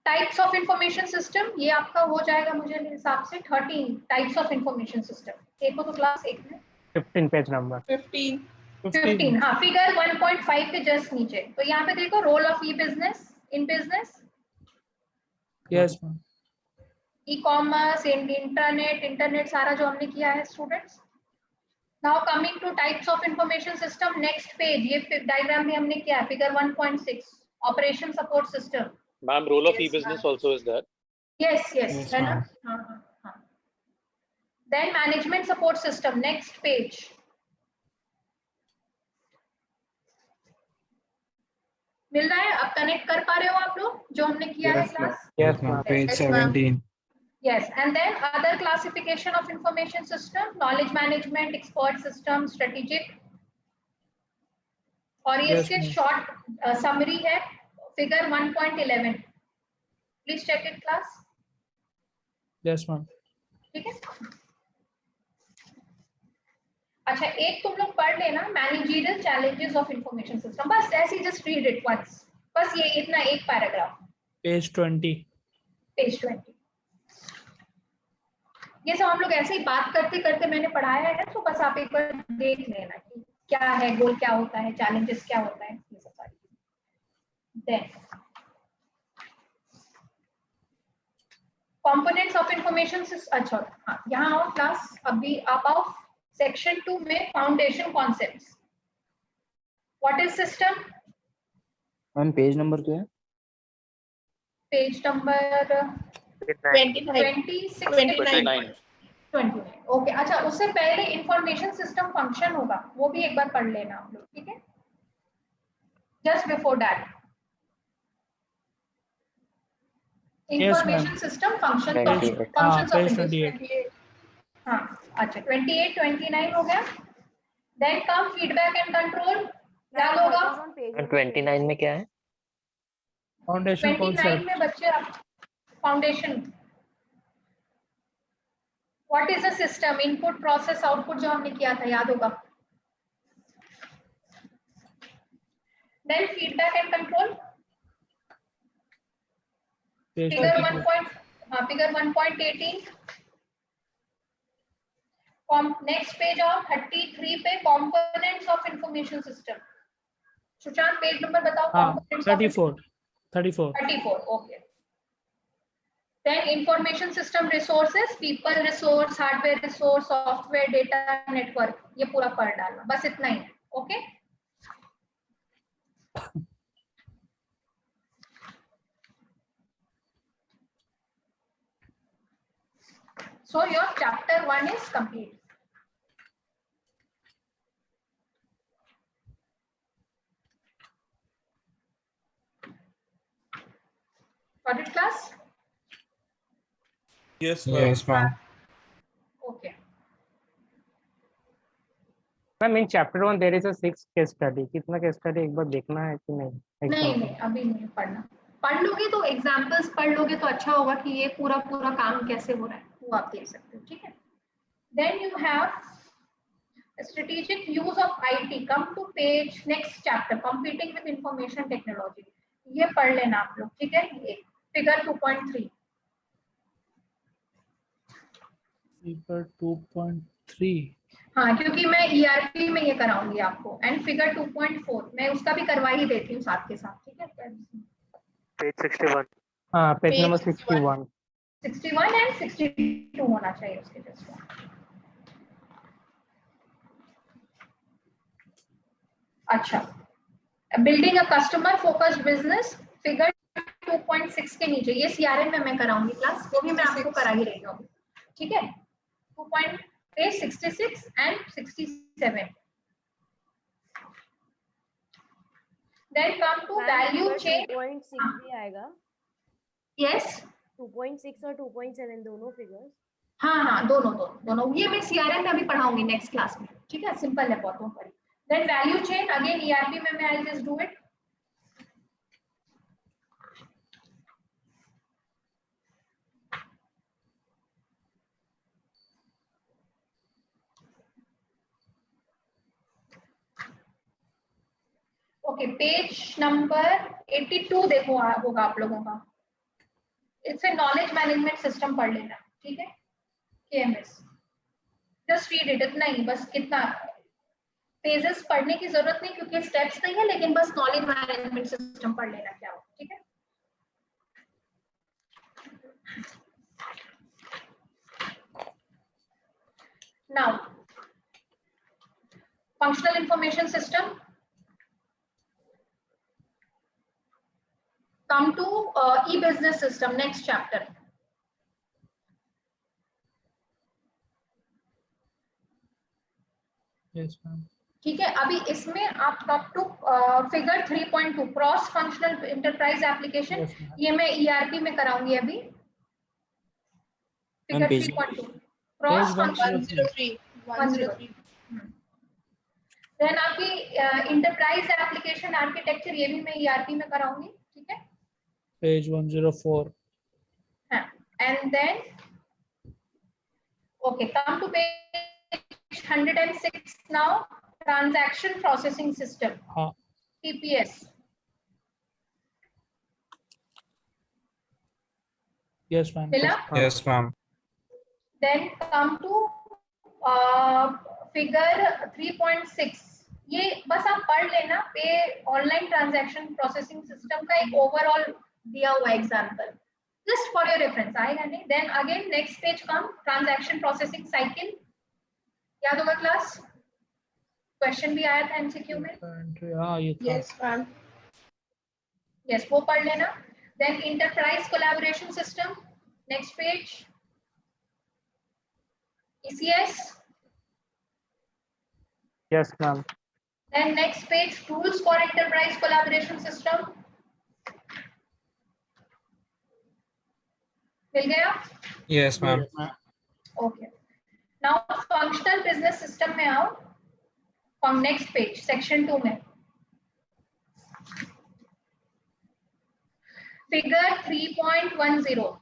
टाइप्स ऑफ इंफॉर्मेशन सिस्टम, ये आपका हो जाएगा मुझे हिसाब से 13 टाइप्स ऑफ इंफॉर्मेशन सिस्टम। देखो तो क्लास 1 में 15 पेज नंबर 15, हाँ फिगर 1.5 के जस्ट नीचे। तो यहाँ पे देखो role of e business in business, yes ma'am. E-commerce, internet सारा जो हमने किया है students. Now coming to types of information system, next page, ये डायग्राम भी हमने किया है, figure 1.6, operation support system. Ma'am, role of e-business also is there. Yes yes, Yes, है ना? ma'am. हाँ। Then management support system, next page. मिल रहा है? अब कनेक्ट कर पा रहे हो आप लोग जो हमने किया है Yes, ma'am. Class? Yes, ma'am. Page Yes, ma'am. 17. Yes, and then other classification of information system, knowledge management, expert system, strategic, और ये Yes, इसके ma'am. शॉर्ट समरी है, figure 1.11, please check it class. Yes ma'am. ठीक है, अच्छा एक तुम लोग पढ़ लेना, managerial challenges of information system, बस ऐसे जस्ट रीड इट वंस, बस ये इतना एक पैराग्राफ, पेज 20। पेज 20। ये सब हम लोग ऐसे ही बात करते करते मैंने पढ़ाया है, तो बस आप एक बार देख लेना कि क्या है, गोल क्या होता है, चैलेंजेस क्या होता है, ये सब सारी चीजें। Then components of information system, अच्छा हाँ, यहाँ आओ क्लास, अभी आप आओ सेक्शन 2 में foundation concepts. What is system? Ma'am page number क्या है? Page number 29. 29। ओके, अच्छा उससे पहले इंफॉर्मेशन सिस्टम फंक्शन होगा, वो भी एक बार पढ़ लेना आप लोग, ठीक है? Just before that, information system function, functions of page 28। हाँ, अच्छा 28, 29 हो गया। Then come feedback and control, याद होगा? 29 में क्या है? Foundation 29 concept. में बच्चे foundation, what is a system, input process output जो हमने किया था, याद होगा? Then feedback and control, figure 1.18। Next page on 33 पे components of information system. Sushant page number बताओ। हाँ, components of 34। 34, okay. Then information system resources, people resource, hardware resource, software, data, network, ये पूरा पढ़ डालना, बस इतना ही है, okay? So your chapter 1 is complete. Got it, class? Yes, ma'am. Yes, ma'am. Okay. Ma'am in chapter 1 there is a 6 case study, कितना केस स्टडी एक बार देखना है कि नहीं? नहीं, अभी नहीं पढ़ना, पढ़ लोगे तो एग्जाम्पल्स पढ़ लोगे तो अच्छा होगा कि ये पूरा काम कैसे हो रहा है, वो आप देख सकते हो, ठीक है? Then you have strategic use of IT, come to page next chapter, competing with information technology, ये पढ़ लेना आप लोग, ठीक है? ये फिगर 2.3, फिगर 2.3। हाँ, क्योंकि मैं ERP में ये कराऊंगी आपको, एंड फिगर 2.4 मैं उसका भी करवा ही देती हूँ साथ के साथ, ठीक है? पेज 61। हाँ, पेज नंबर 61 61 एंड 62 होना चाहिए उसके जस्ट। अच्छा, building a customer focused business, figure 2.6 के नीचे, ये CRM में मैं कराऊंगी क्लास, वो भी मैं आपको करा ही रही हूँ, ठीक है? 2.66 and 67। Then come to value chain. 2.6 भी आएगा। Yes. 2.6 और 2.7 दोनों फिगर्स। हाँ, दोनों ये मैं CRM में अभी पढ़ाऊंगी नेक्स्ट क्लास में, ठीक है? सिंपल है बहुत पर। Then value chain again ERP में मैं I'll just do it. Okay, page number 82 देखो होगा आप लोगों का, इससे नॉलेज मैनेजमेंट सिस्टम पढ़ लेना, ठीक है? KMS, जस्ट रीड इट, इतना ही बस, कितना पेजेस पढ़ने की जरूरत नहीं क्योंकि स्टेप्स नहीं है, लेकिन बस नॉलेज मैनेजमेंट सिस्टम पढ़ लेना क्या हो, ठीक है? Now, functional information system. Come to e-business system, next chapter. Yes, ma'am. ठीक है, अभी इसमें आप come to figure 3.2 cross functional enterprise application, Yes, ma'am. ये मैं ERP में कराऊंगी अभी. फिगर 3.2 क्रॉस Page फंक्शनल 103. देन आपकी इंटरप्राइज एप्लीकेशन आर्किटेक्चर, ये भी मैं ERP में कराऊंगी. ठीक है, Page 104. हाँ. And then okay, come to page 106 now. Transaction processing system, हाँ. TPS. Yes, ma'am. मिला? Yes, ma'am. Then come to figure 3.6. ये बस आप पढ़ लेना, पे ऑनलाइन ट्रांजैक्शन प्रोसेसिंग सिस्टम का एक ओवरऑल दिया हुआ example, just for your reference, आएगा नहीं. देन अगेन नेक्स्ट पेज कम, ट्रांजैक्शन प्रोसेसिंग साइकिल. याद होगा क्लास, क्वेश्चन भी आया था एमसीक्यू में. हाँ, ये था. Yes, ma'am. यस, वो पढ़ लेना. Then enterprise collaboration system, next page. ECS. Yes, ma'am. Then next page, tools for enterprise collaboration system. मिल गया? Yes, ma'am. Okay. Now functional business system में आओ. From next page, section 2 में. Figure 3.10.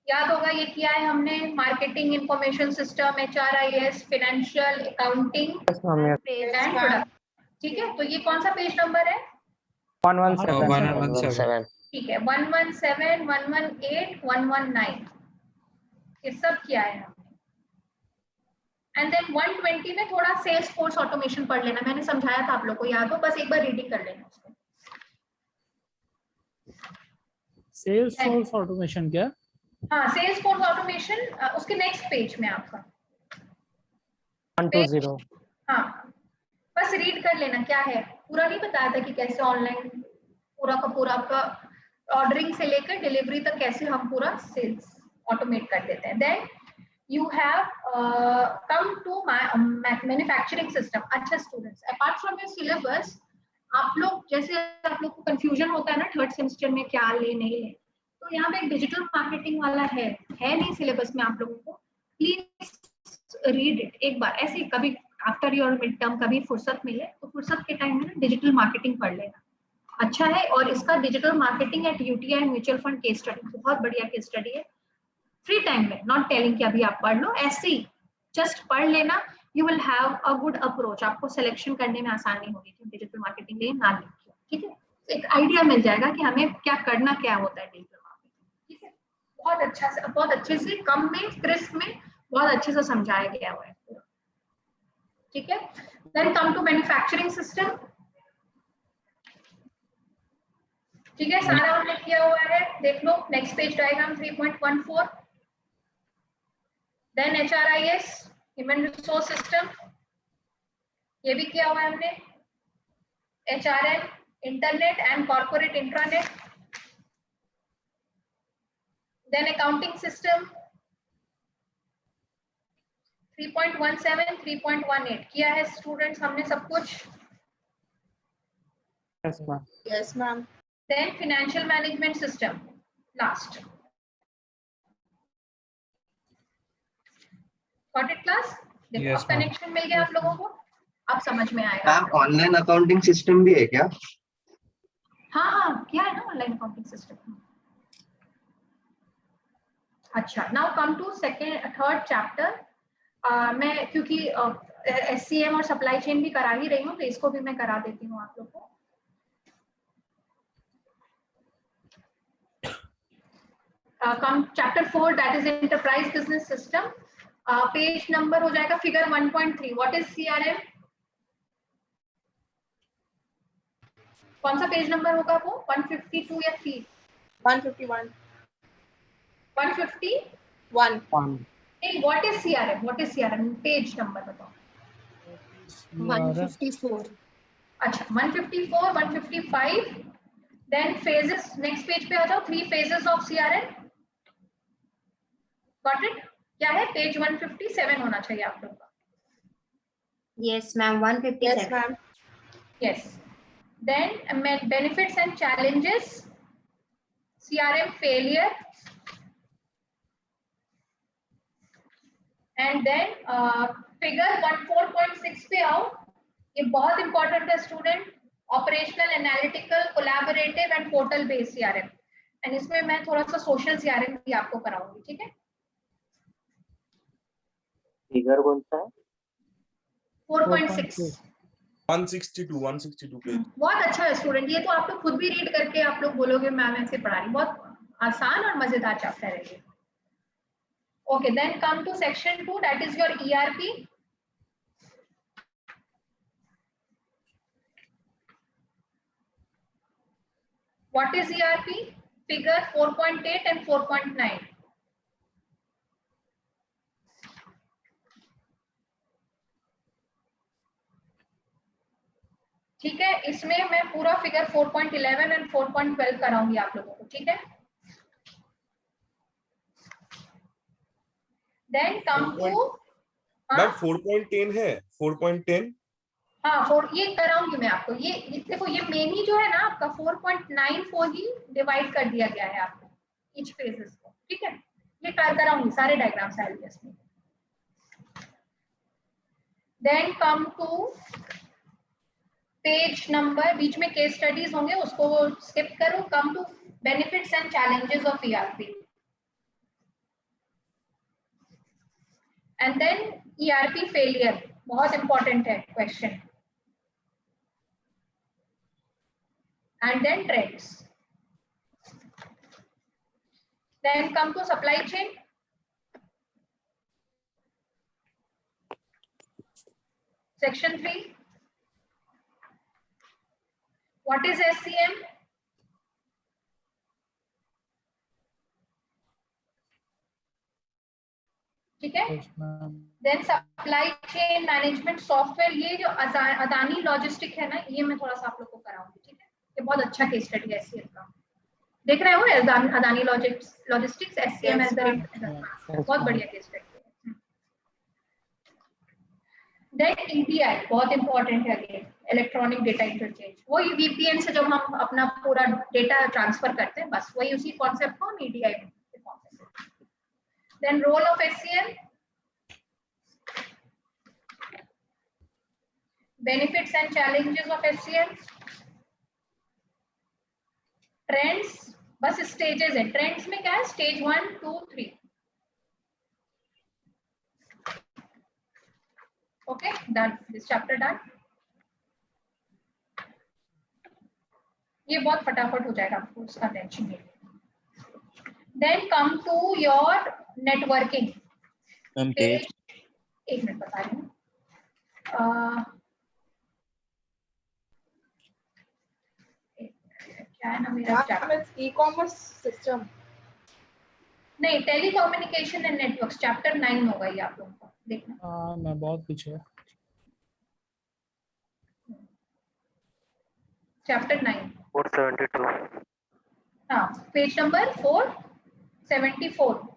याद होगा ये किया है हमने, marketing information system, HRIS, financial accounting Yes, ma'am. Yes. And product. ठीक है, तो ये कौन सा पेज नंबर है? 117. 117. ठीक है, 117, 118, 119, ये सब किया है हमने. एंड देन 120 में थोड़ा सेल्स फोर्स ऑटोमेशन पढ़ लेना, मैंने समझाया था आप लोग को, याद हो, बस एक बार रीडिंग कर लेना उसको. सेल्स फोर्स ऑटोमेशन क्या? हाँ, सेल्स फोर्स ऑटोमेशन उसके नेक्स्ट पेज में आपका 120. हाँ, बस रीड कर लेना क्या है. पूरा नहीं बताया था कि कैसे ऑनलाइन पूरा का पूरा आपका ऑर्डरिंग से लेकर डिलीवरी तक कैसे हम पूरा सेल्स ऑटोमेट कर देते हैं. Then you have come to manufacturing system. अच्छा students, apart from your syllabus, आप लोग जैसे आप लोग को कंफ्यूजन होता है ना थर्ड सेमेस्टर में क्या ले नहीं ले, तो यहाँ पे एक डिजिटल मार्केटिंग वाला है नहीं सिलेबस में आप लोगों को. प्लीज रीड इट एक बार, ऐसे कभी आफ्टर योर मिड टर्म कभी फुर्सत मिले तो फुर्सत के टाइम में ना डिजिटल मार्केटिंग पढ़ लेना, अच्छा है. और इसका digital marketing at UTI mutual fund case study, बहुत बढ़िया केस स्टडी है. फ्री टाइम में, नॉट टेलिंग कि अभी आप पढ़ लो, ऐसे ही जस्ट पढ़ लेना. You will have a good approach, आपको सिलेक्शन करने में आसानी होगी कि डिजिटल मार्केटिंग लिए ना लिखिए. ठीक है, एक आइडिया मिल जाएगा कि हमें क्या करना, क्या होता है डिजिटल मार्केटिंग. ठीक है, बहुत अच्छा से, बहुत अच्छे से, कम में, क्रिस्प में, बहुत अच्छे से समझाया गया हुआ है. ठीक है, then come to manufacturing system. ठीक है, सारा हमने किया हुआ है, देख लो next page diagram 3.14. Then HRIS, human resource system, ये भी किया हुआ है हमने. HRM, internet and corporate intranet. Then accounting system 3.17, 3.18 किया है स्टूडेंट्स हमने सब कुछ. Yes, ma'am. Yes, ma'am. Then financial management system last. Got it class? देखो Yes, अब ma'am. कनेक्शन मिल गया आप लोगों को, अब समझ में आएगा. मैम ऑनलाइन अकाउंटिंग सिस्टम भी है क्या? हाँ, क्या है ना ऑनलाइन अकाउंटिंग सिस्टम. अच्छा, now come to third chapter. मैं क्योंकि SCM और सप्लाई चेन भी करा ही रही हूँ, तो इसको भी मैं करा देती हूँ आप लोग को. Come chapter 4, that is enterprise business system. Page number हो जाएगा फिगर 1.3. What is CRM? कौन सा पेज नंबर होगा वो? 152 या 3? 151. 150. 1. Hey, what is CRM? What is CRM? Page number बताओ. 154. अच्छा 154, 155. Then phases. Next page पे आ जाओ. 3 phases of CRM. Got it? क्या है? Page 157 होना चाहिए आप लोग का. Yes, ma'am. 157. Yes, ma'am. Yes. Then benefits and challenges. CRM failure. And then figure 14.6 पे आओ. ये बहुत important है student. Operational, analytical, collaborative and portal based CRM. And इसमें मैं थोड़ा सा social CRM भी आपको कराऊंगी, ठीक है? फिगर कौन सा है? 4.6. 162 पेज। बहुत अच्छा है स्टूडेंट. ये तो आप लोग खुद भी रीड करके आप लोग बोलोगे मैम ऐसे पढ़ा रही. बहुत आसान और मजेदार चैप्टर है ये. Okay, then come to section 2, that is your ERP. What is ERP? Figure 4.8 and 4.9. ठीक है, इसमें मैं पूरा फिगर 4.11 and 4.12 कराऊंगी आप लोगों को, ठीक है? Then come to मैम 4.10 है 4.10 हाँ 4 ये कराऊंगी मैं आपको. ये देखो ये मेन ही जो है ना आपका 4.94 ही डिवाइड कर दिया गया है आपको ईच फेजेस को, ठीक है? ये कराऊंगी सारे डायग्राम्स आएंगे इसमें. Then come to page number, बीच में केस स्टडीज होंगे उसको स्किप करो. Come to benefits and challenges of ERP. And then ERP failure, बहुत important है question. And then trends. Then come to supply chain. Section 3. What is SCM? ठीक है? Then supply chain management software. ये जो अदानी लॉजिस्टिक है ना, ये मैं थोड़ा सा आप लोग को कराऊंगी, ठीक है? ये बहुत अच्छा केस स्टडी है SCM का. देख रहे हो अदानी लॉजिस्टिक्स SCM एज बहुत बढ़िया केस स्टडी है. देन EDI बहुत इंपॉर्टेंट है. Again electronic data interchange. वही VPN से जब हम अपना पूरा डेटा ट्रांसफर करते हैं, बस वही उसी कॉन्सेप्ट को हम EDI में. Then role of SCM, benefits and challenges of SCM, trends. बस stages है. Trends में क्या है? Stage 1, 2, 3. Okay, done. This chapter done. ये बहुत फटाफट हो जाएगा आपको, उसका टेंशन नहीं. Then come to your networking. Page, एक मिनट बता रही हूँ. क्या है ना मेरा e-commerce system. नहीं, टेलीकम्युनिकेशन एंड नेटवर्क्स चैप्टर 9 होगा ये आप लोगों का. देखना. हाँ मैं बहुत पीछे. चैप्टर 9 472. हाँ, पेज नंबर 474.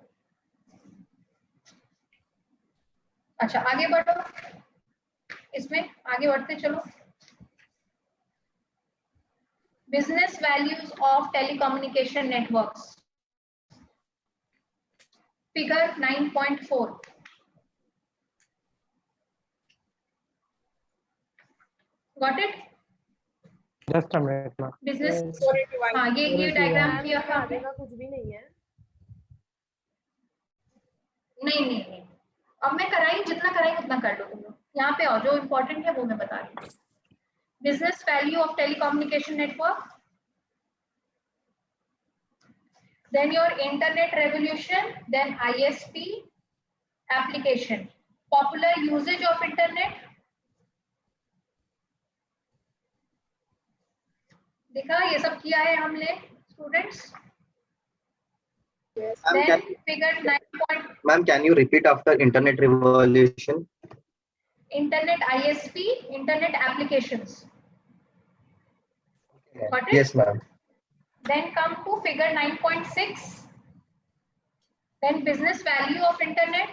अच्छा आगे बढ़ो, इसमें आगे बढ़ते चलो. Business values of telecommunication networks. Figure 9.4. Got it? Just a minute ना. बिजनेस. हाँ ये डायग्राम किया था आपने. कुछ भी नहीं है. नहीं अब मैं कराई, जितना कराई उतना कर लो तुम लोग. यहाँ पे आओ, जो इम्पोर्टेंट है वो मैं बता रही हूँ. Business value of telecommunication network. Then your internet revolution, then ISP application. Popular usage of internet. देखा ये सब किया है हमने students. Then figure Ma'am, can you repeat after internet revolution? Internet ISP, internet applications. Got it? Yes, ma'am. Then come to figure 9.6. Then business value of internet.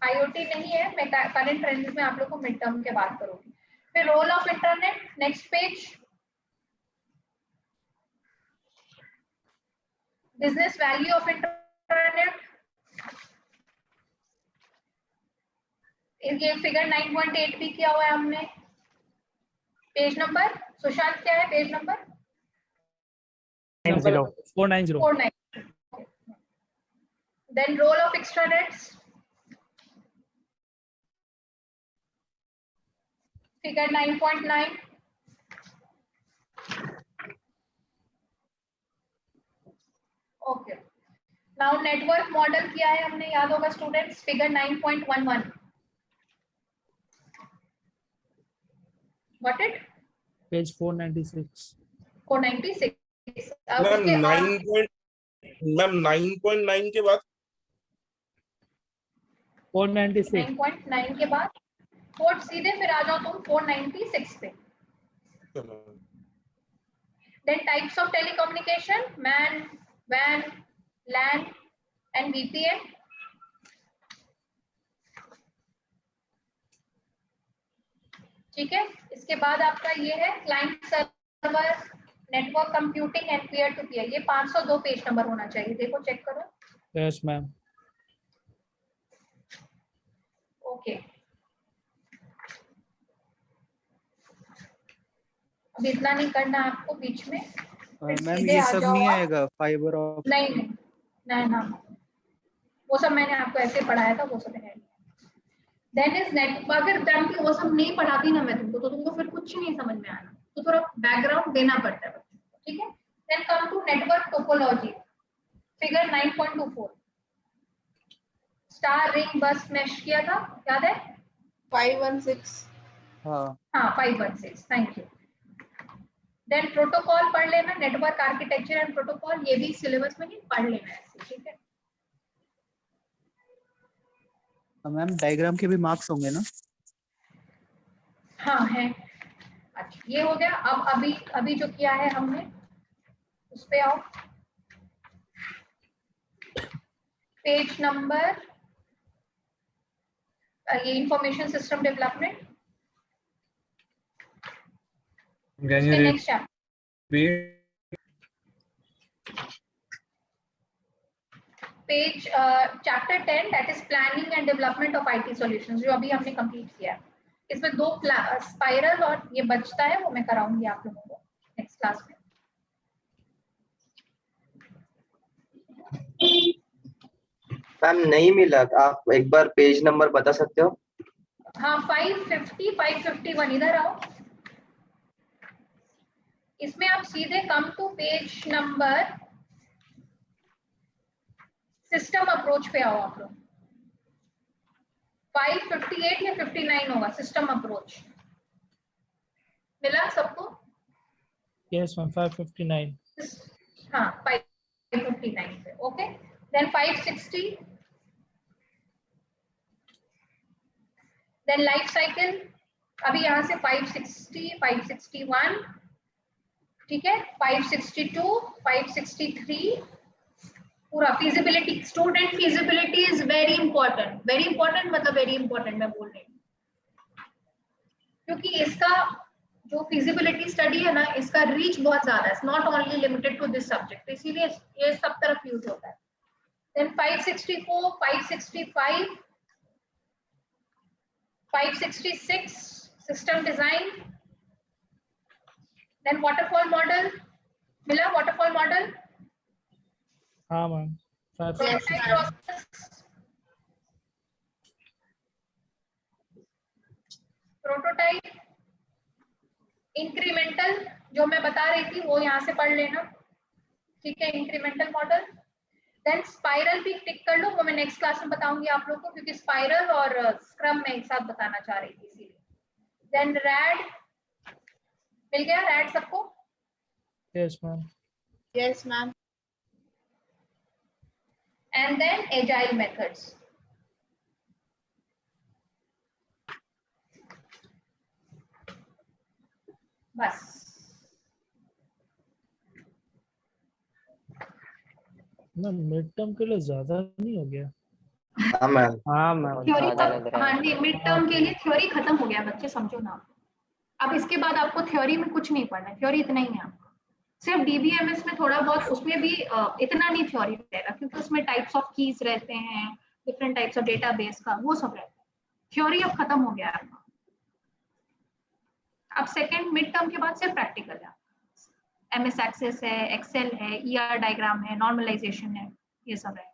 IoT नहीं है, मैं करंट ट्रेंड्स में आप लोग को मिड टर्म के बात करूंगी. फिर role of internet, next page. Business value of internet. ये फिगर 9.8 भी किया हुआ है हमने. पेज नंबर सुशांत क्या है page number? 490. 490. Then role of extranets. Figure 9.9. Okay. Now network model किया है हमने, याद होगा students. Figure 9.11. Got it? Page 496. 496. Ma'am 9.9 के बाद 496. 9.9 के बाद फोर्थ सीधे फिर आ जाओ तुम 496 पे. Then types of telecommunication, MAN, WAN, LAN and VPN. ठीक है. इसके बाद आपका ये है client server, network computing and peer to peer. ये 502 पेज नंबर होना चाहिए. देखो चेक करो. Yes, ma'am. ओके. अब इतना नहीं करना आपको बीच में. मैम ये सब नहीं आएगा फाइबर ऑप्टिक? नहीं ना, वो सब मैंने आपको ऐसे पढ़ाया था, वो सब है. Then is net. अगर दैम की वो सब नहीं पढ़ाती ना मैं तुमको, तो तुमको फिर कुछ नहीं समझ में आना. तो थोड़ा बैकग्राउंड देना पड़ता है बच्चों को. ठीक है. Then come to network topology. Figure 9.24. Star ring bus mesh किया था, याद है? 516. हाँ 516. Thank you. देन प्रोटोकॉल पढ़ लेना, नेटवर्क आर्किटेक्चर एंड प्रोटोकॉल. ये भी सिलेबस में ही पढ़ लेना है. ठीक है. मैम डायग्राम के भी मार्क्स होंगे ना? हाँ है. अच्छा ये हो गया. अब अभी जो किया है हमने उस पे आओ. पेज नंबर ये information system development. Next page chapter 10 that is planning and development of IT solutions, जो अभी हमने कंप्लीट किया है. इसमें 2 स्पाइरल और ये बचता है, वो मैं कराऊंगी आप लोगों को नेक्स्ट क्लास में. मैम नहीं मिला, आप एक बार पेज नंबर बता सकते हो? हाँ 550 551. इधर आओ. इसमें आप सीधे come to page number system approach पे आओ आप लोग. 558 या 59 होगा सिस्टम अप्रोच. मिला सबको? Yes, ma'am. 559. हाँ 559 पे. Okay. Then 560. Then life cycle. अभी यहाँ से 560 561. ठीक है. 562 563. पूरा feasibility. Student feasibility is very important. Very important मतलब वेरी इंपॉर्टेंट मैं बोल रही हूँ, क्योंकि इसका जो फिजिबिलिटी स्टडी है ना, इसका रीच बहुत ज्यादा है. Not only limited to this subject, इसीलिए ये सब तरफ यूज होता है. देन 564 565 566 system design. Then waterfall model. मिला वाटरफॉल मॉडल? हाँ मैम. प्रोटोटाइप. इंक्रीमेंटल जो मैं बता रही थी वो यहाँ से पढ़ लेना. ठीक है. Incremental model. देन स्पाइरल भी टिक कर लो, वो मैं नेक्स्ट क्लास में बताऊंगी आप लोगों को, क्योंकि स्पाइरल और स्क्रम में एक साथ बताना चाह रही थी इसीलिए. Then red. मिल गया रैड सबको? Yes, ma'am. Yes, ma'am. and then agile methods. बस ना मिड टर्म के लिए ज्यादा नहीं हो गया? हाँ मैम। हाँ मैम थ्योरी ज्यादा लग रहा हाँ है। नहीं, मिड टर्म के लिए थ्योरी खत्म हो गया बच्चे, समझो ना। अब इसके बाद आपको थ्योरी में कुछ नहीं पढ़ना है, थ्योरी इतना ही है आपको। सिर्फ डीबीएमएस में थोड़ा बहुत, उसमें भी इतना नहीं थ्योरी रहेगा, क्योंकि उसमें टाइप्स ऑफ कीज रहते हैं, डिफरेंट टाइप्स ऑफ डेटाबेस का, वो सब रहता है। थ्योरी अब खत्म हो गया आपका। अब सेकंड मिड टर्म के बाद सिर्फ प्रैक्टिकल है। एमएस एक्सेस है, एक्सेल है, ईआर डायग्राम है, नॉर्मलाइजेशन है, ये सब है।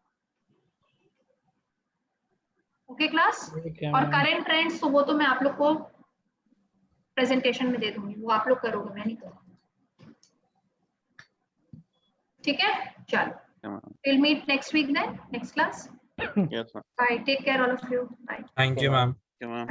Okay class? और करंट ट्रेंड्स तो वो तो मैं आप लोग को प्रेजेंटेशन में दे दूंगी, वो आप लोग करोगे, मैं नहीं करूँगी। ठीक है, चलो, will meet next week then, next class. Yes, ma'am. Bye, take care all of you, bye. Thank you, ma'am. Okay, ma'am.